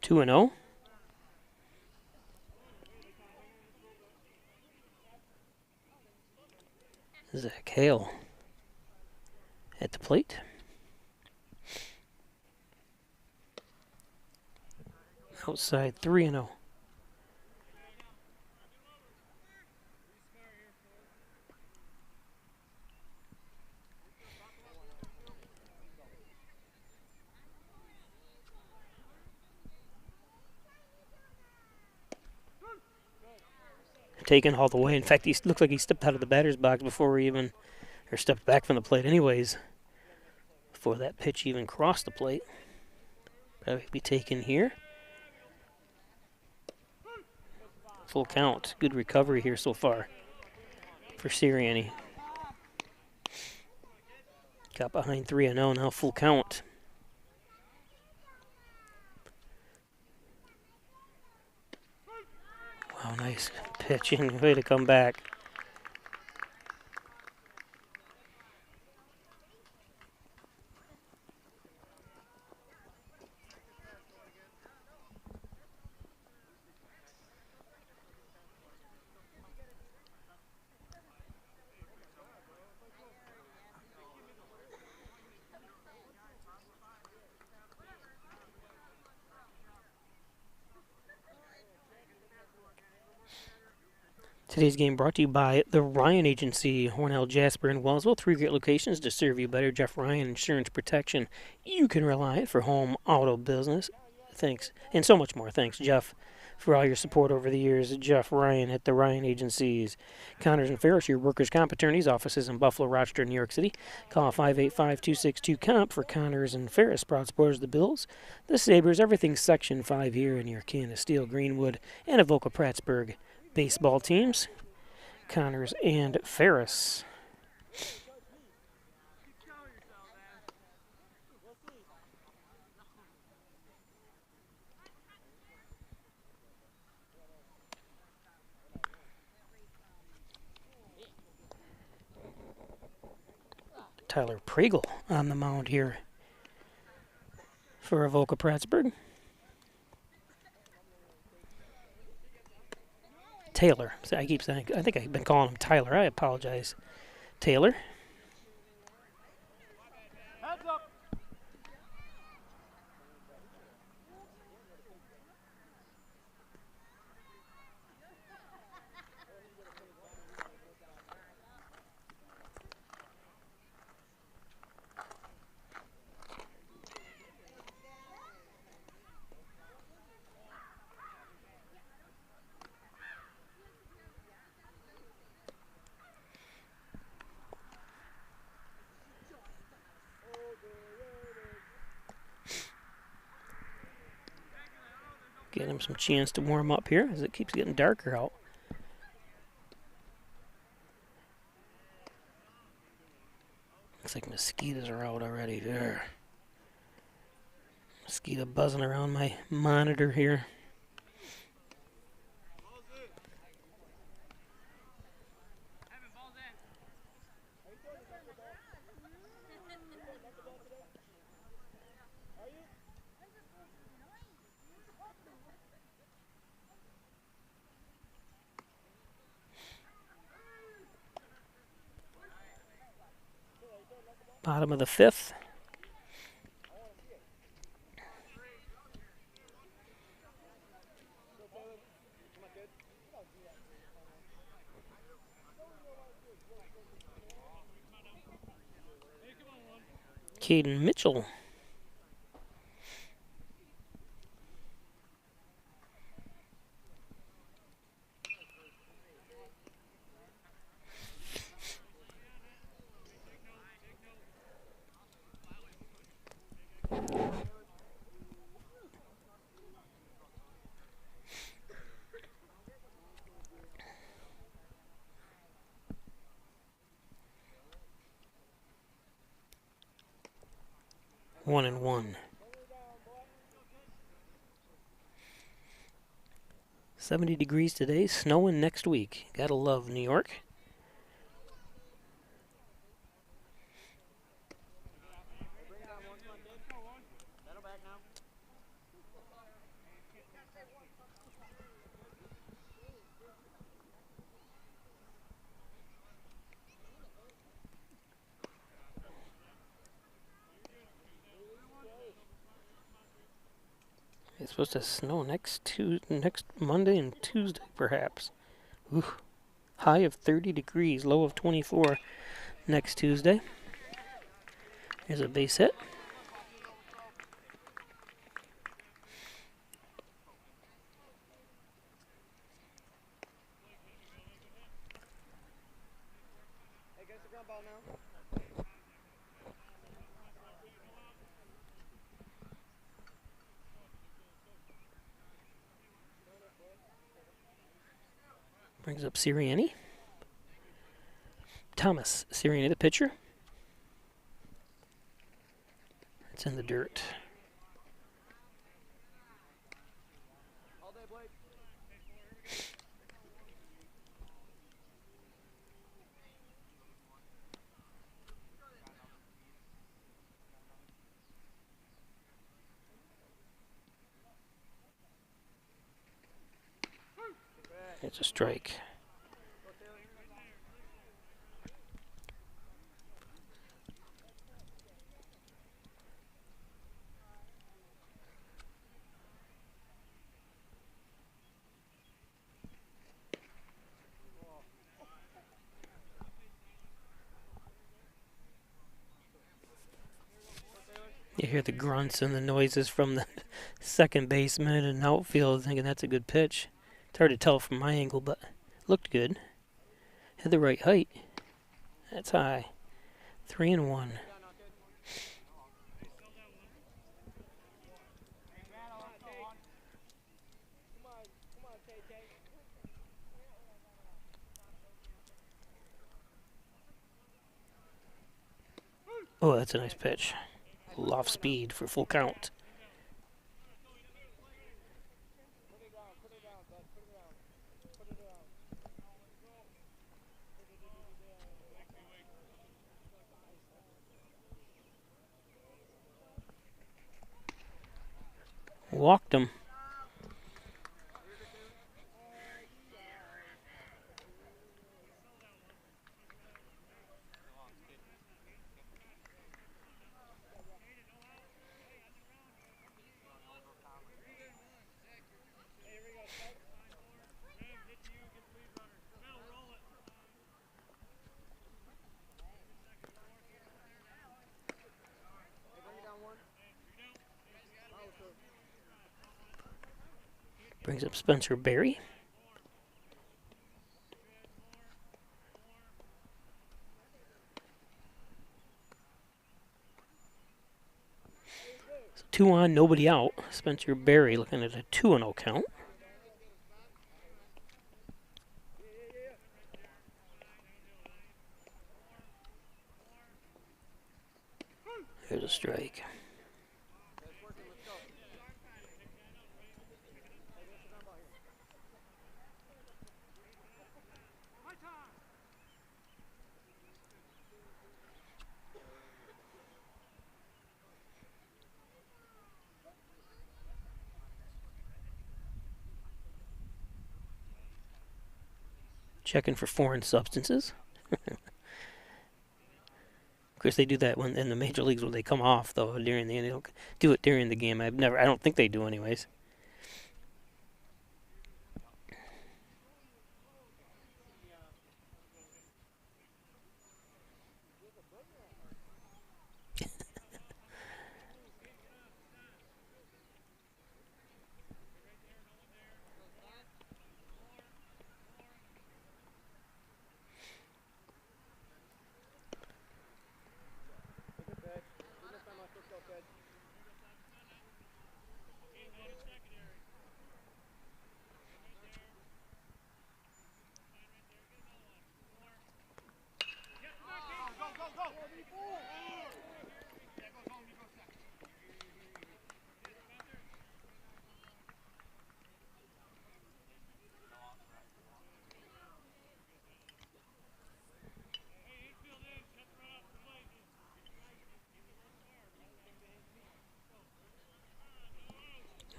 S1: 2-0. Zach Hale at the plate. Outside 3-0. Taken all the way. In fact, he looks like he stepped out of the batter's box before we even, or stepped back from the plate anyways, before that pitch even crossed the plate. Probably be taken here. Full count. Good recovery here so far for Sirianni. Got behind 3-0, now full count. Wow, nice pitching. Way to come back. Today's game brought to you by the Ryan Agency, Hornell, Jasper, and Wellsville. 3 great locations to serve you better. Jeff Ryan Insurance Protection. You can rely on for home, auto, business. Thanks. And so much more. Thanks, Jeff, for all your support over the years. Jeff Ryan at the Ryan Agencies. Connors and Ferris, your workers' comp attorneys, offices in Buffalo, Rochester, New York City. Call 585-262-COMP for Connors and Ferris. Proud supporters of the Bills, the Sabres, everything Section 5 here in your Canisteo-Greenwood and Avoca-Prattsburgh baseball teams. Connors and Ferris. Tyler Pregel on the mound here for Avoca-Prattsburgh. Taylor. I keep saying, I think I've been calling him Tyler. I apologize. Taylor. Get him some chance to warm up here as it keeps getting darker out. Looks like mosquitoes are out already there. Mosquito buzzing around my monitor here. Bottom of the 5th. Caden Mitchell. One and one. 70 degrees today, snowing next week. Gotta love New York. It's supposed to snow next Monday and Tuesday, perhaps. Ooh. High of 30 degrees, low of 24 next Tuesday. Here's a base hit. Brings up Sirianni. Thomas Sirianni, the pitcher. It's in the dirt. It's a strike. You hear the grunts and the noises from the second baseman and outfield, thinking that's a good pitch. It's hard to tell from my angle, but looked good. Had the right height. That's high. 3-1. Oh, that's a nice pitch. A little off speed for full count. Walked him. Brings up Spencer Berry. So 2 on, nobody out. Spencer Berry looking at a 2-0 count. Here's a strike. Checking for foreign substances. Of course, they do that when in the major leagues when they come off, though. During the, they don't do it during the game. I don't think they do, anyways.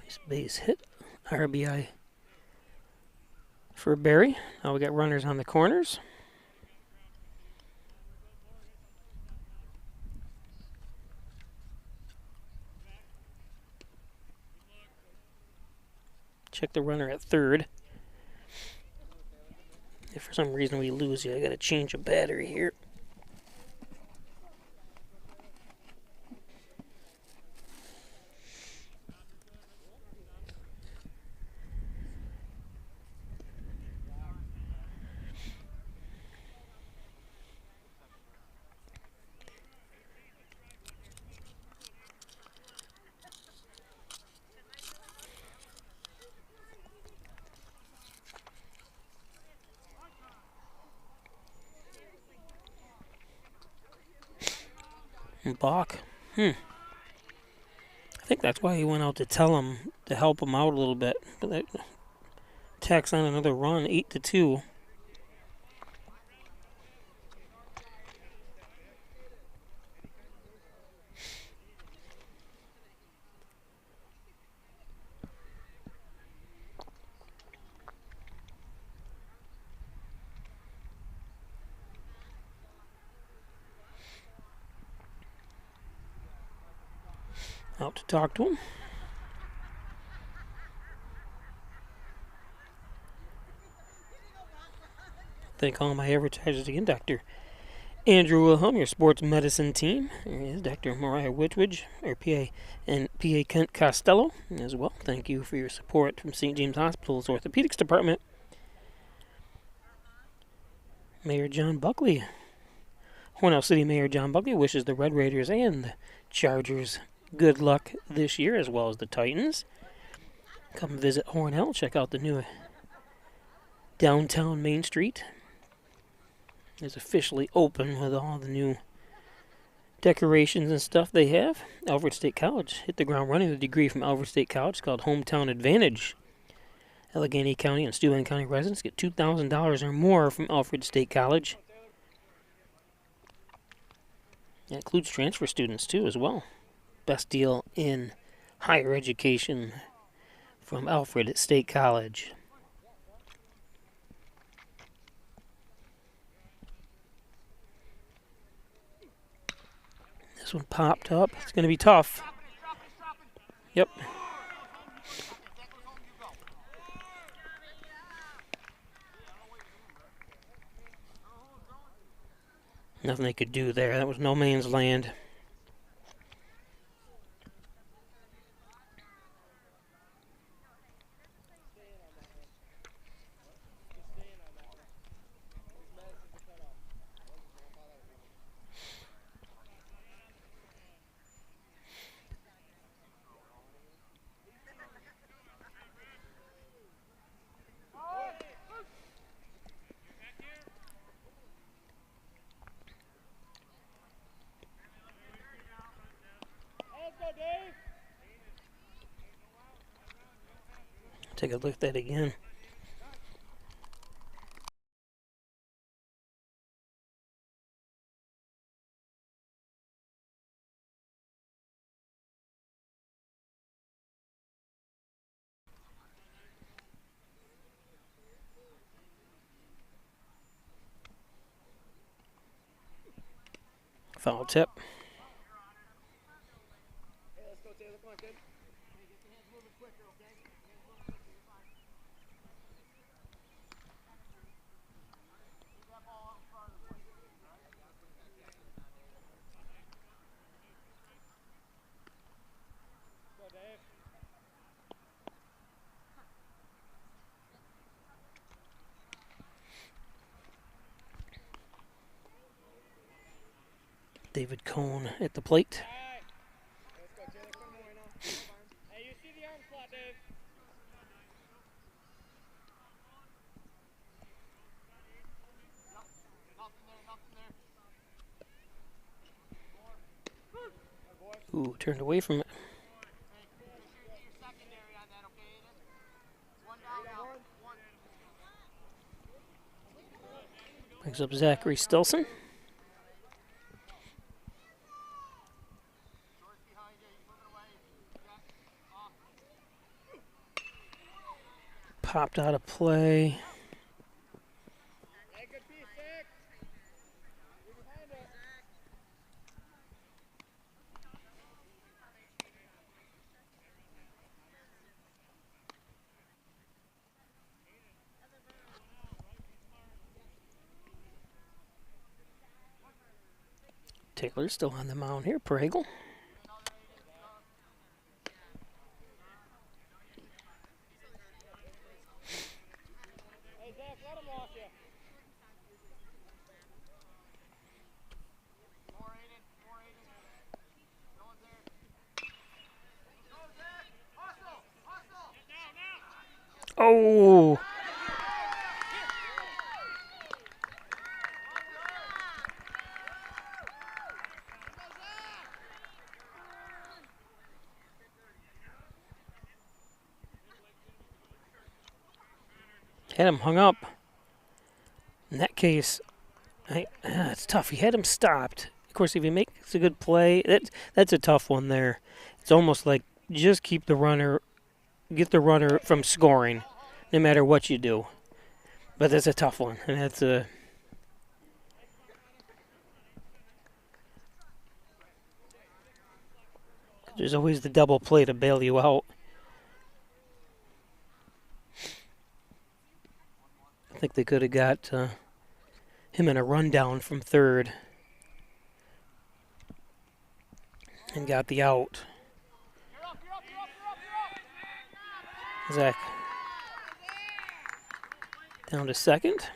S1: Nice base hit RBI for Barry. Now we got runners on the corners. Check the runner at third. If for some reason we lose you, I gotta change a battery here. Bach. I think that's why he went out to tell him to help him out a little bit. But that tacks on another run, 8-2. Out to talk to him. Thank all my advertisers again. Dr. Andrew Wilhelm, your sports medicine team. There is Dr. Mariah Whitwidge, our PA, and PA Kent Costello as well. Thank you for your support from St. James Hospital's Orthopedics Department. Mayor John Buckley. Hornell City Mayor John Buckley wishes the Red Raiders and the Chargers good luck this year, as well as the Titans. Come visit Hornell. Check out the new downtown Main Street. It's officially open with all the new decorations and stuff they have. Alfred State College hit the ground running with a degree from Alfred State College. It's called Hometown Advantage. Allegheny County and Steuben County residents get $2,000 or more from Alfred State College. It includes transfer students too as well. Best deal in higher education from Alfred State College. This one popped up. It's going to be tough. Yep. Nothing they could do there. That was no man's land. Take a look at that again. Foul tip. David Cohn at the plate. Ooh, turned away from it. Brings up Zachary Stilson. popped out of play. Taylor's still on the mound here, Pragle. Oh! Had him hung up. In that case, it's tough. He had him stopped. Of course, if he makes a good play, that's a tough one there. It's almost like just keep the runner, get the runner from scoring, no matter what you do. But that's a tough one, and that's a. There's always the double play to bail you out. I think they could have got him in a rundown from third and got the out. Zach down to second.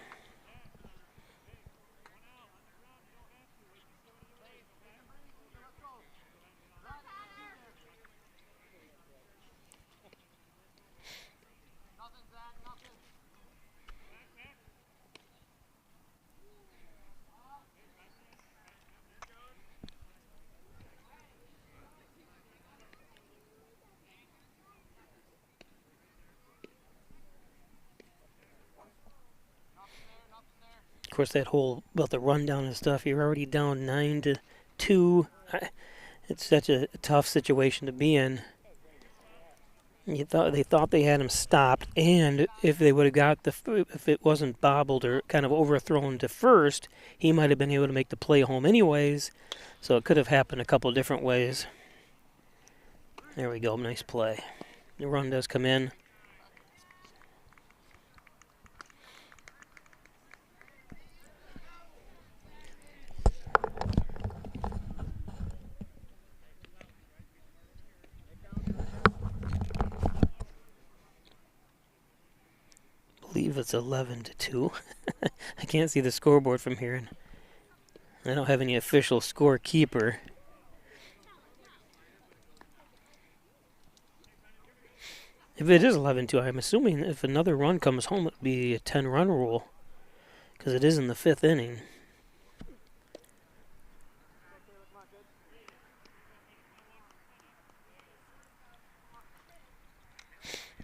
S1: Of course, that whole about the rundown and stuff, you're already down 9-2. It's such a tough situation to be in. They thought they had him stopped, and if they would have got if it wasn't bobbled or kind of overthrown to first, he might have been able to make the play home anyways. So it could have happened a couple different ways. There we go, nice play. The run does come in. I believe it's 11-2. I can't see the scoreboard from here, and I don't have any official scorekeeper. If it is 11-2, I'm assuming if another run comes home, it would be a 10-run rule, because it is in the 5th inning.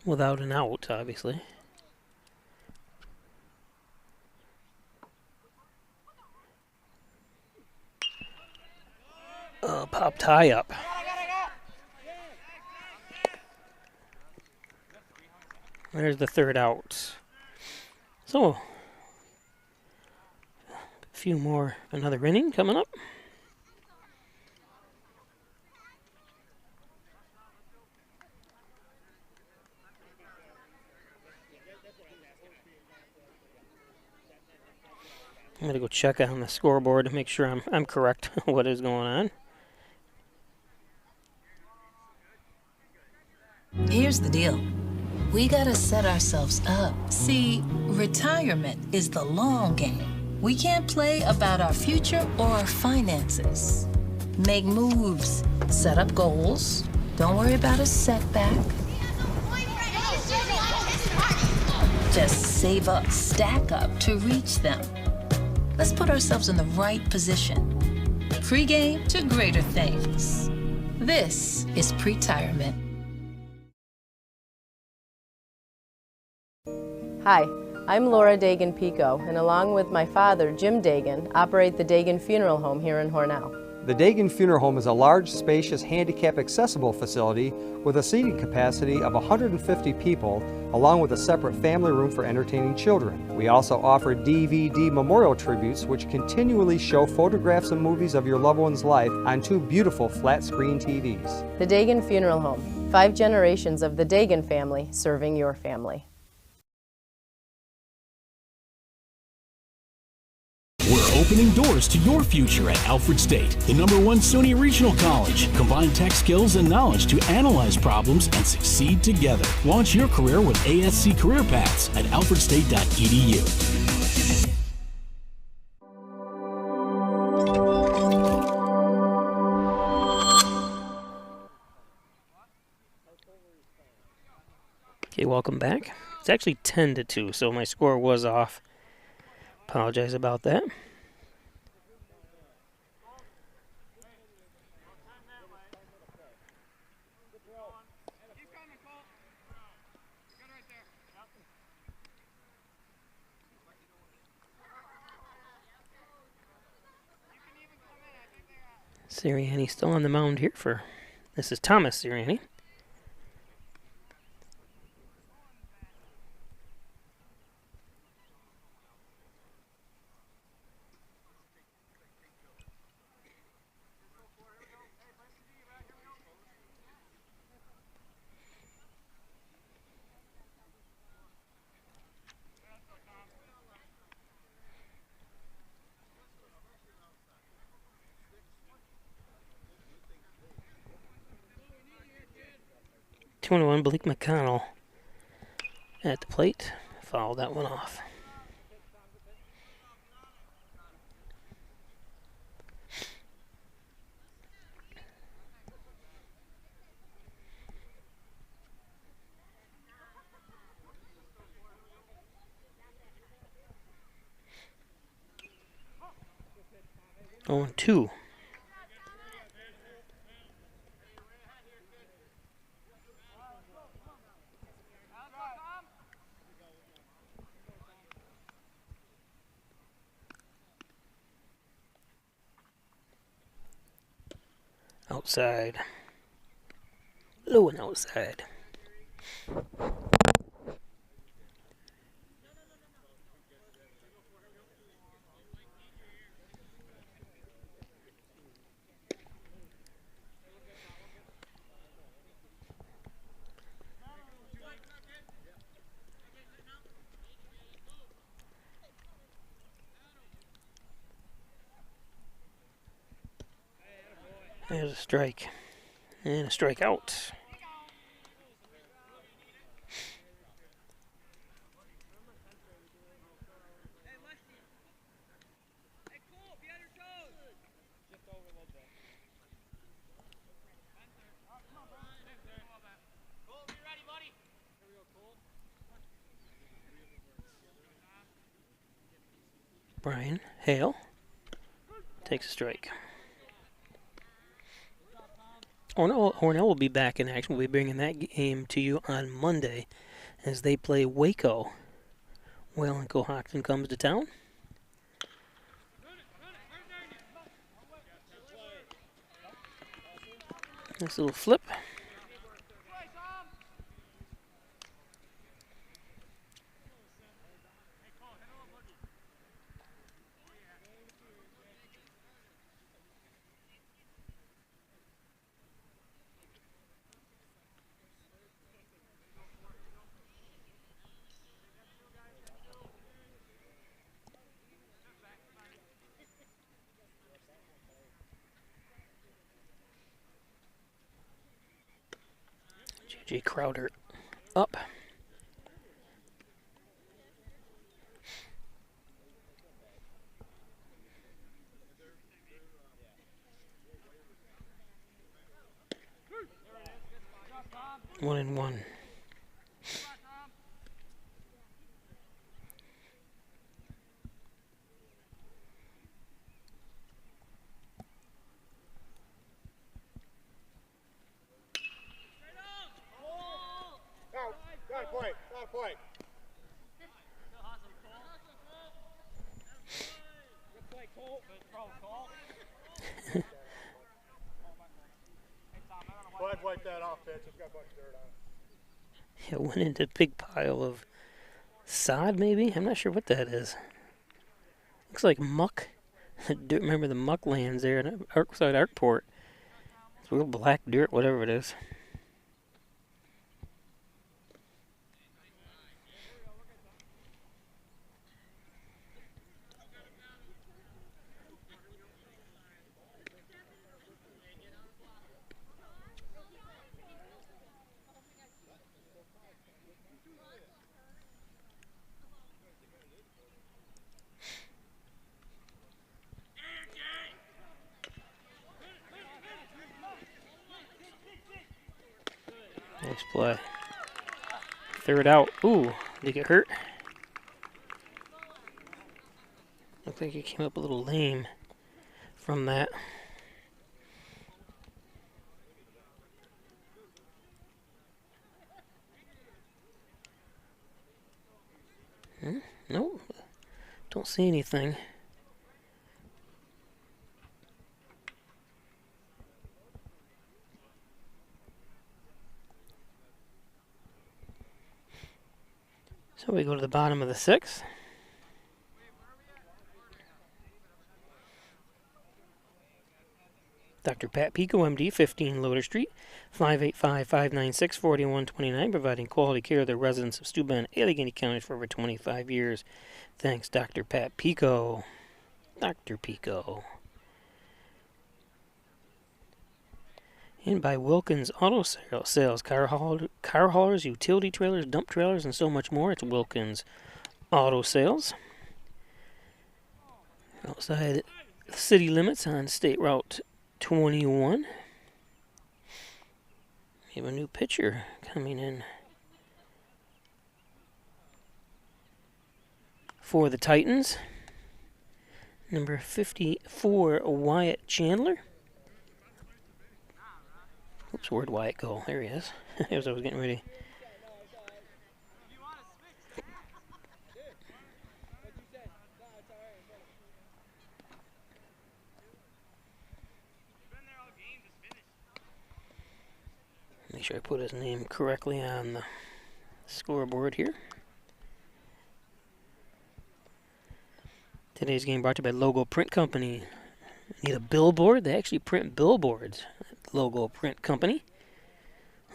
S1: Without an out, obviously. Popped high up. There's the third out. So, a few more, another inning coming up. I'm going to go check on the scoreboard to make sure I'm correct what is going on.
S3: Here's the deal. We gotta set ourselves up. See, retirement is the long game. We can't play about our future or our finances. Make moves, set up goals. Don't worry about a setback. Just save up, stack up to reach them. Let's put ourselves in the right position. Pre-game to greater things. This is pre-tirement.
S15: Hi, I'm Laura Dagan-Pico, and along with my father, Jim Dagan, operate the Dagan Funeral Home here in Hornell.
S14: The Dagan Funeral Home is a large, spacious, handicap-accessible facility with a seating capacity of 150 people, along with a separate family room for entertaining children. We also offer DVD memorial tributes, which continually show photographs and movies of your loved one's life on 2 beautiful flat-screen TVs.
S15: The Dagan Funeral Home. 5 generations of the Dagan family serving your family.
S2: We're opening doors to your future at Alfred State, the #1 SUNY Regional College. Combine tech skills and knowledge to analyze problems and succeed together. Launch your career with ASC Career Paths at alfredstate.edu.
S1: Okay, welcome back. It's actually 10-2, so my score was off. Apologize about that. Sirianni still on the mound here for, this is Thomas Sirianni. One, Blake McConnell at the plate. Fouled that one off. Oh, 2. Outside. Low and outside. There's a strike. And a strikeout. Brian Hale takes a strike. Hornell will be back in action. We'll be bringing that game to you on Monday as they play Waco. Whalen Cohocton comes to town. Nice little flip. J.J. Crowder up. One and one. It went into a big pile of sod, maybe? I'm not sure what that is. Looks like muck. Remember the muck lands there at Arkport. It's real black dirt, whatever it is. Nice play. Third out. Ooh, did he get hurt? Looked like he came up a little lame from that. Nope. Don't see anything. So we go to the bottom of the sixth. Dr. Pat Pico, MD, 15 Loader Street, 585-596-4129, providing quality care to the residents of Steuben, Allegheny County for over 25 years. Thanks, Dr. Pat Pico. Dr. Pico. And by Wilkins Auto Sales, car haulers, utility trailers, dump trailers, and so much more. It's Wilkins Auto Sales. Outside the city limits on State Route 21. We have a new pitcher coming in for the Titans. Number 54, Wyatt Chandler. Oops, where'd Wyatt go? There he is. As I was getting ready. Make sure I put his name correctly on the scoreboard here. Today's game brought to you by Logo Print Company. Need a billboard? They actually print billboards. Logo Print Company.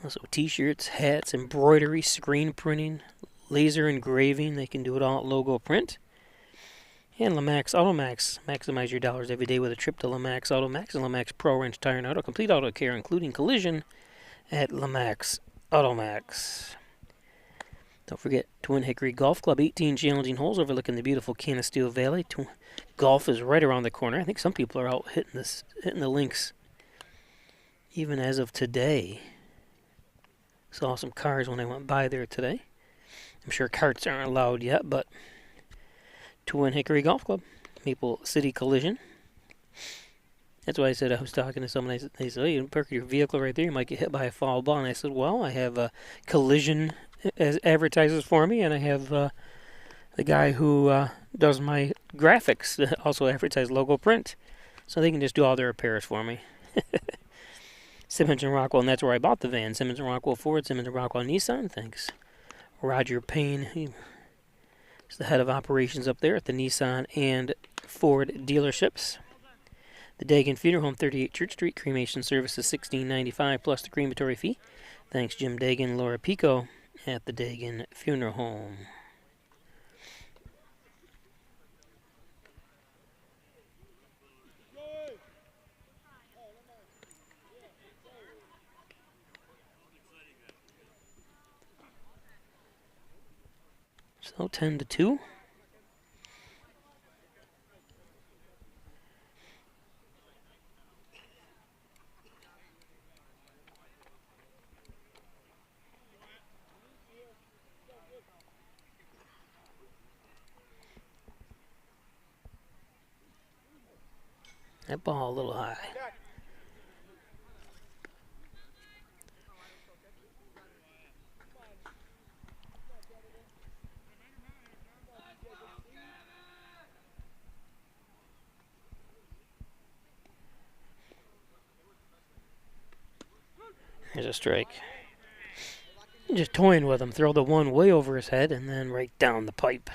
S1: Also t-shirts, hats, embroidery, screen printing, laser engraving. They can do it all at Logo Print. And Lamax Automax. Maximize your dollars every day with a trip to Lamax Automax and Lamax Pro Wrench Tire and Auto. Complete auto care, including collision, at Lamax Automax. Don't forget Twin Hickory Golf Club, 18 challenging holes overlooking the beautiful Canisteo Valley. Golf is right around the corner. I think some people are out hitting the links even as of today. Saw some cars when I went by there today. I'm sure carts aren't allowed yet, but Twin Hickory Golf Club, Maple City Collision. That's why I said I was talking to someone. They said, "Oh, you park your vehicle right there. You might get hit by a foul ball." And I said, "Well, I have a collision as advertises for me, and I have the guy who does my graphics that also advertise Logo Print, so they can just do all their repairs for me." Simmons and Rockwell, and that's where I bought the van. Simmons and Rockwell Ford, Simmons and Rockwell Nissan. Thanks, Roger Payne. He's the head of operations up there at the Nissan and Ford dealerships. The Dagan Funeral Home, 38 Church Street. Cremation service is $16.95 plus the crematory fee. Thanks, Jim Dagan, Laura Pico at the Dagan Funeral Home. So 10-2. That ball a little high. Here's a strike. Just toying with him. Throw the one way over his head and then right down the pipe.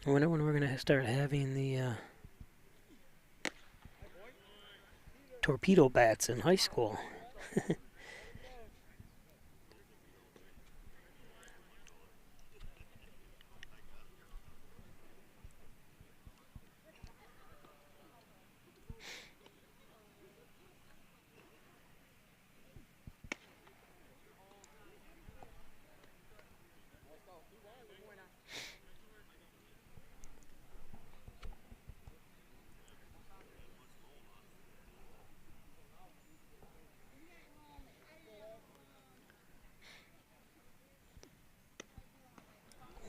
S1: I wonder when we're going to start having the torpedo bats in high school.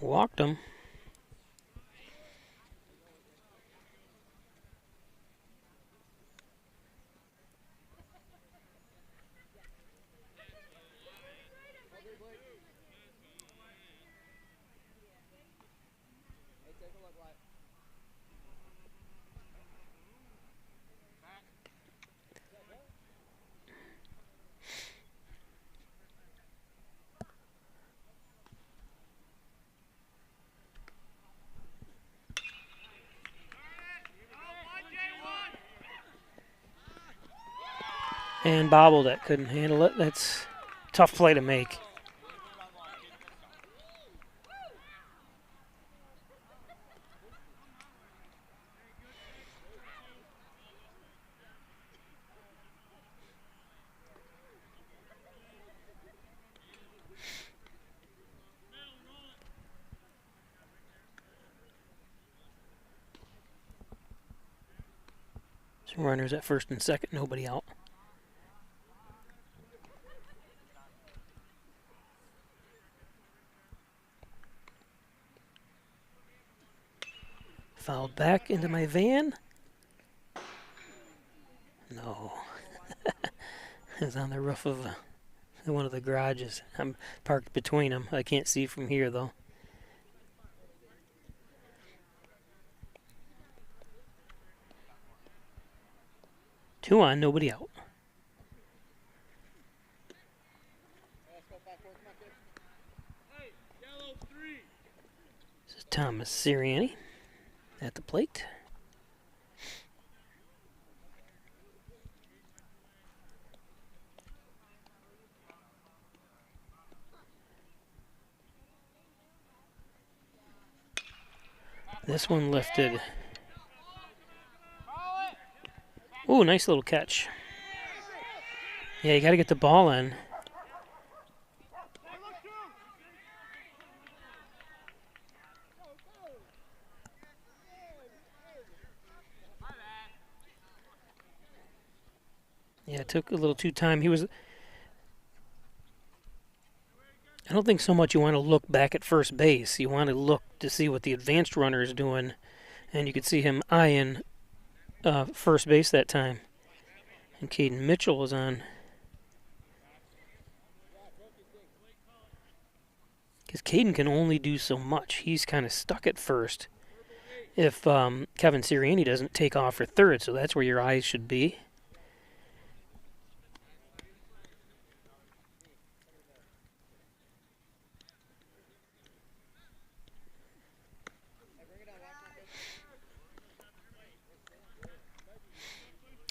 S1: Walked him. And bobbled it. Couldn't handle it. That's a tough play to make. Some runners at first and second, nobody out. Fouled back into my van. No. It was on the roof of one of the garages. I'm parked between them. I can't see from here, though. Two on, nobody out. This is Thomas Sirianni at the plate. This one lifted. Ooh, nice little catch. Yeah, you got to get the ball in. Yeah, it took a little too time. I don't think so much you want to look back at first base. You want to look to see what the advanced runner is doing. And you could see him eyeing first base that time. And Caden Mitchell was on. Because Caden can only do so much. He's kind of stuck at first if Kevin Sirianni doesn't take off for third. So that's where your eyes should be.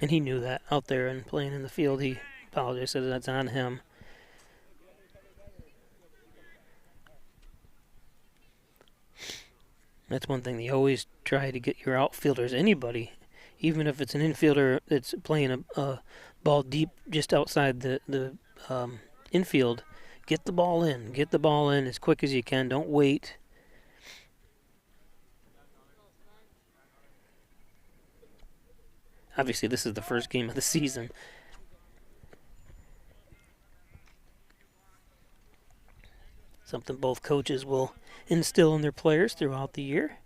S1: And he knew that out there and playing in the field. He apologized, said that's on him. That's one thing. They always try to get your outfielders, anybody, even if it's an infielder that's playing a ball deep just outside the infield, get the ball in. Get the ball in as quick as you can. Don't wait. Obviously, this is the first game of the season. Something both coaches will instill in their players throughout the year.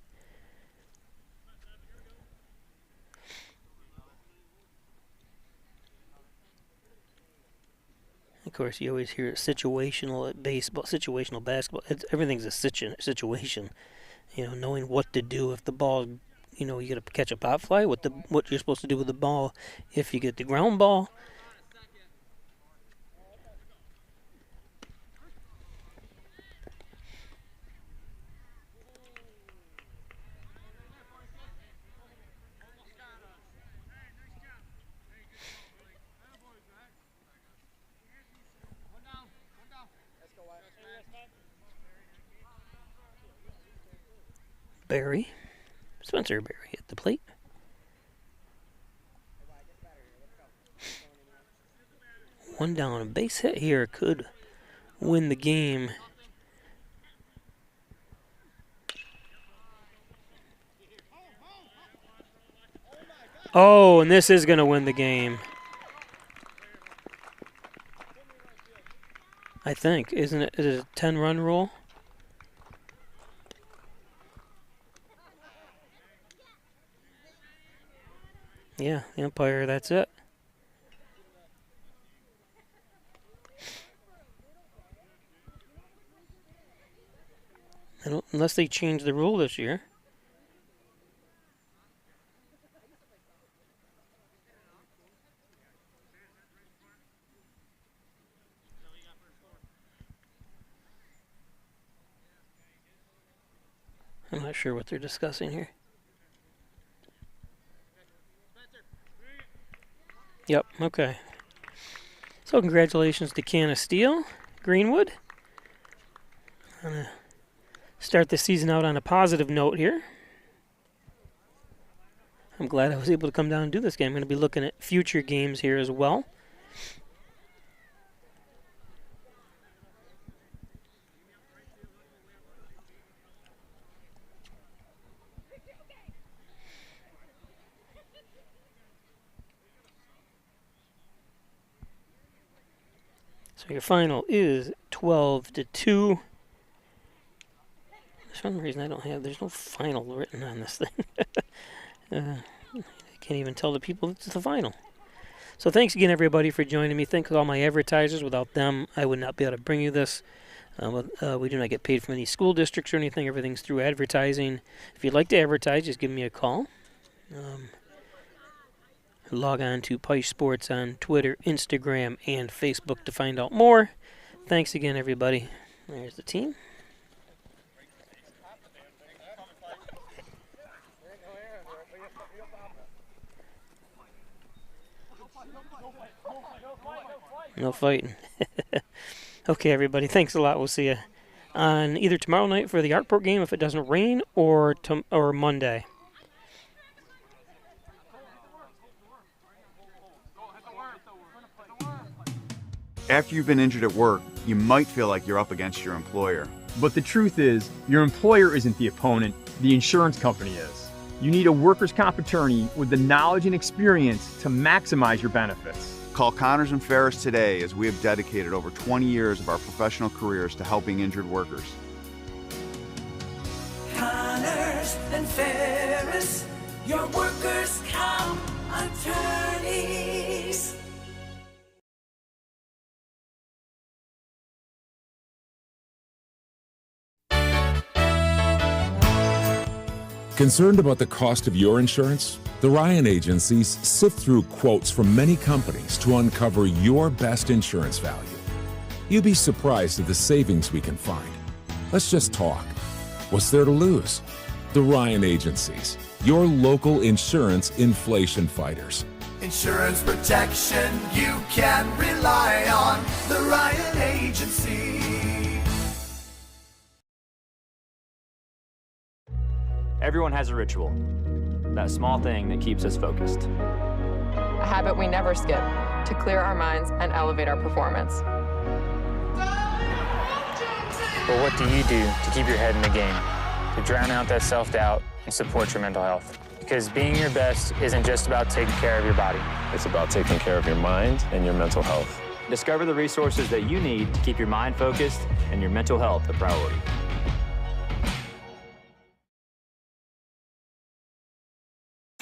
S1: course, you always hear situational at baseball, situational basketball. Everything's a situation. Knowing what to do if the ball, you got to catch a pop fly, what you're supposed to do with the ball if you get the ground ball. Spencer Berry at the plate. One down, a base hit here could win the game. Oh, and this is going to win the game. I think, isn't it? Is it a 10-run rule? Yeah, the umpire, that's it. Unless they change the rule this year. I'm not sure what they're discussing here. Yep, okay. So congratulations to Canisteo-Greenwood. I'm going to start the season out on a positive note here. I'm glad I was able to come down and do this game. I'm going to be looking at future games here as well. So your final is 12-2. For some reason there's no final written on this thing. I can't even tell the people it's the final. So thanks again, everybody, for joining me. Thanks to all my advertisers. Without them, I would not be able to bring you this. We do not get paid from any school districts or anything. Everything's through advertising. If you'd like to advertise, just give me a call. Log on to Peisch Sports on Twitter, Instagram, and Facebook to find out more. Thanks again, everybody. There's the team. No fighting. Okay, everybody. Thanks a lot. We'll see you on either tomorrow night for the Artport game if it doesn't rain, or Monday.
S8: After you've been injured at work, you might feel like you're up against your employer. But the truth is, your employer isn't the opponent, the insurance company is. You need a workers' comp attorney with the knowledge and experience to maximize your benefits.
S22: Call Connors and Ferris today, as we have dedicated over 20 years of our professional careers to helping injured workers.
S4: Connors and Ferris, your workers' comp attorneys.
S5: Concerned about the cost of your insurance? The Ryan agencies sift through quotes from many companies to uncover your best insurance value. You'd be surprised at the savings we can find. Let's just talk. What's there to lose? The Ryan agencies, your local insurance inflation fighters.
S4: Insurance protection you can rely on. The Ryan Agency.
S6: Everyone has a ritual. That small thing that keeps us focused.
S7: A habit we never skip to clear our minds and elevate our performance.
S23: But what do you do to keep your head in the game, to drown out that self-doubt and support your mental health? Because being your best isn't just about taking care of your body.
S9: It's about taking care of your mind and your mental health.
S6: Discover the resources that you need to keep your mind focused and your mental health a priority.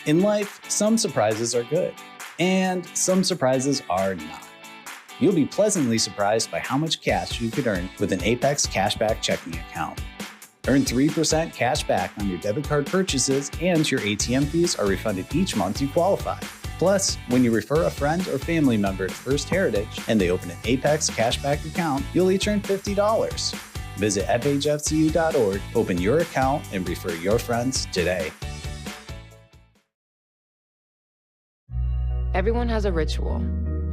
S10: In life, some surprises are good, and some surprises are not. You'll be pleasantly surprised by how much cash you could earn with an Apex Cashback checking account. Earn 3% cash back on your debit card purchases, and your ATM fees are refunded each month you qualify. Plus, when you refer a friend or family member to First Heritage and they open an Apex Cashback account, you'll each earn $50. Visit fhfcu.org, open your account, and refer your friends today.
S7: Everyone has a ritual,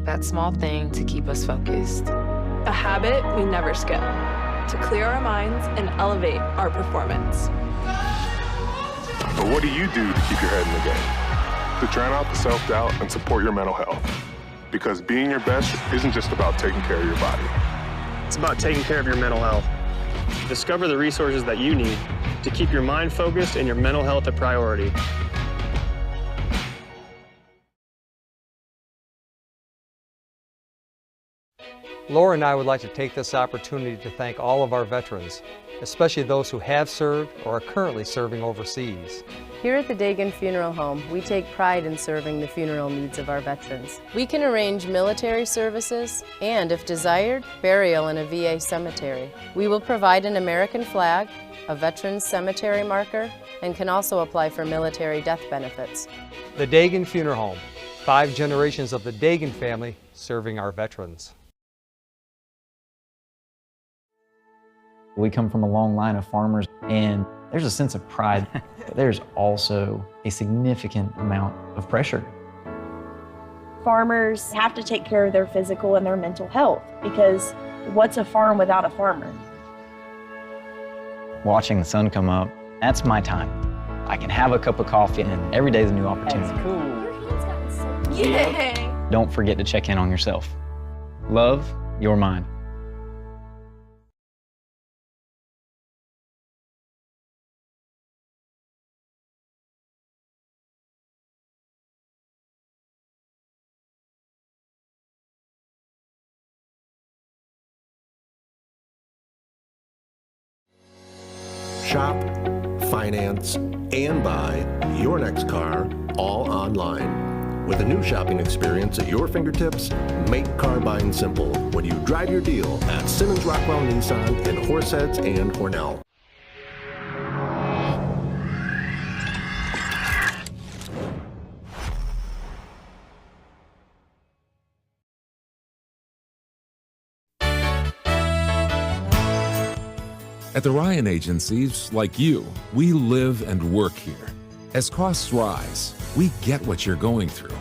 S7: that small thing to keep us focused.
S17: A habit we never skip, to clear our minds and elevate our performance.
S11: But what do you do to keep your head in the game? To drown out the self-doubt and support your mental health. Because being your best isn't just about taking care of your body.
S12: It's about taking care of your mental health. Discover the resources that you need to keep your mind focused and your mental health a priority.
S14: Laura and I would like to take this opportunity to thank all of our veterans, especially those who have served or are currently serving overseas.
S15: Here at the Dagan Funeral Home, we take pride in serving the funeral needs of our veterans. We can arrange military services and, if desired, burial in a VA cemetery. We will provide an American flag, a veterans cemetery marker, and can also apply for military death benefits.
S14: The Dagan Funeral Home, 5 generations of the Dagan family serving our veterans.
S16: We come from a long line of farmers, and there's a sense of pride, but there's also a significant amount of pressure.
S17: Farmers have to take care of their physical and their mental health, because what's a farm without a farmer?
S16: Watching the sun come up, that's my time. I can have a cup of coffee, and every day is a new opportunity.
S17: That's cool. Your hand's gotten so cute. Yay!
S16: Don't forget to check in on yourself. Love your mind.
S18: Shop, finance, and buy your next car all online. With a new shopping experience at your fingertips, make car buying simple when you drive your deal at Simmons Rockwell Nissan in Horseheads and Hornell.
S5: At the Ryan Agencies, like you, we live and work here. As costs rise, we get what you're going through.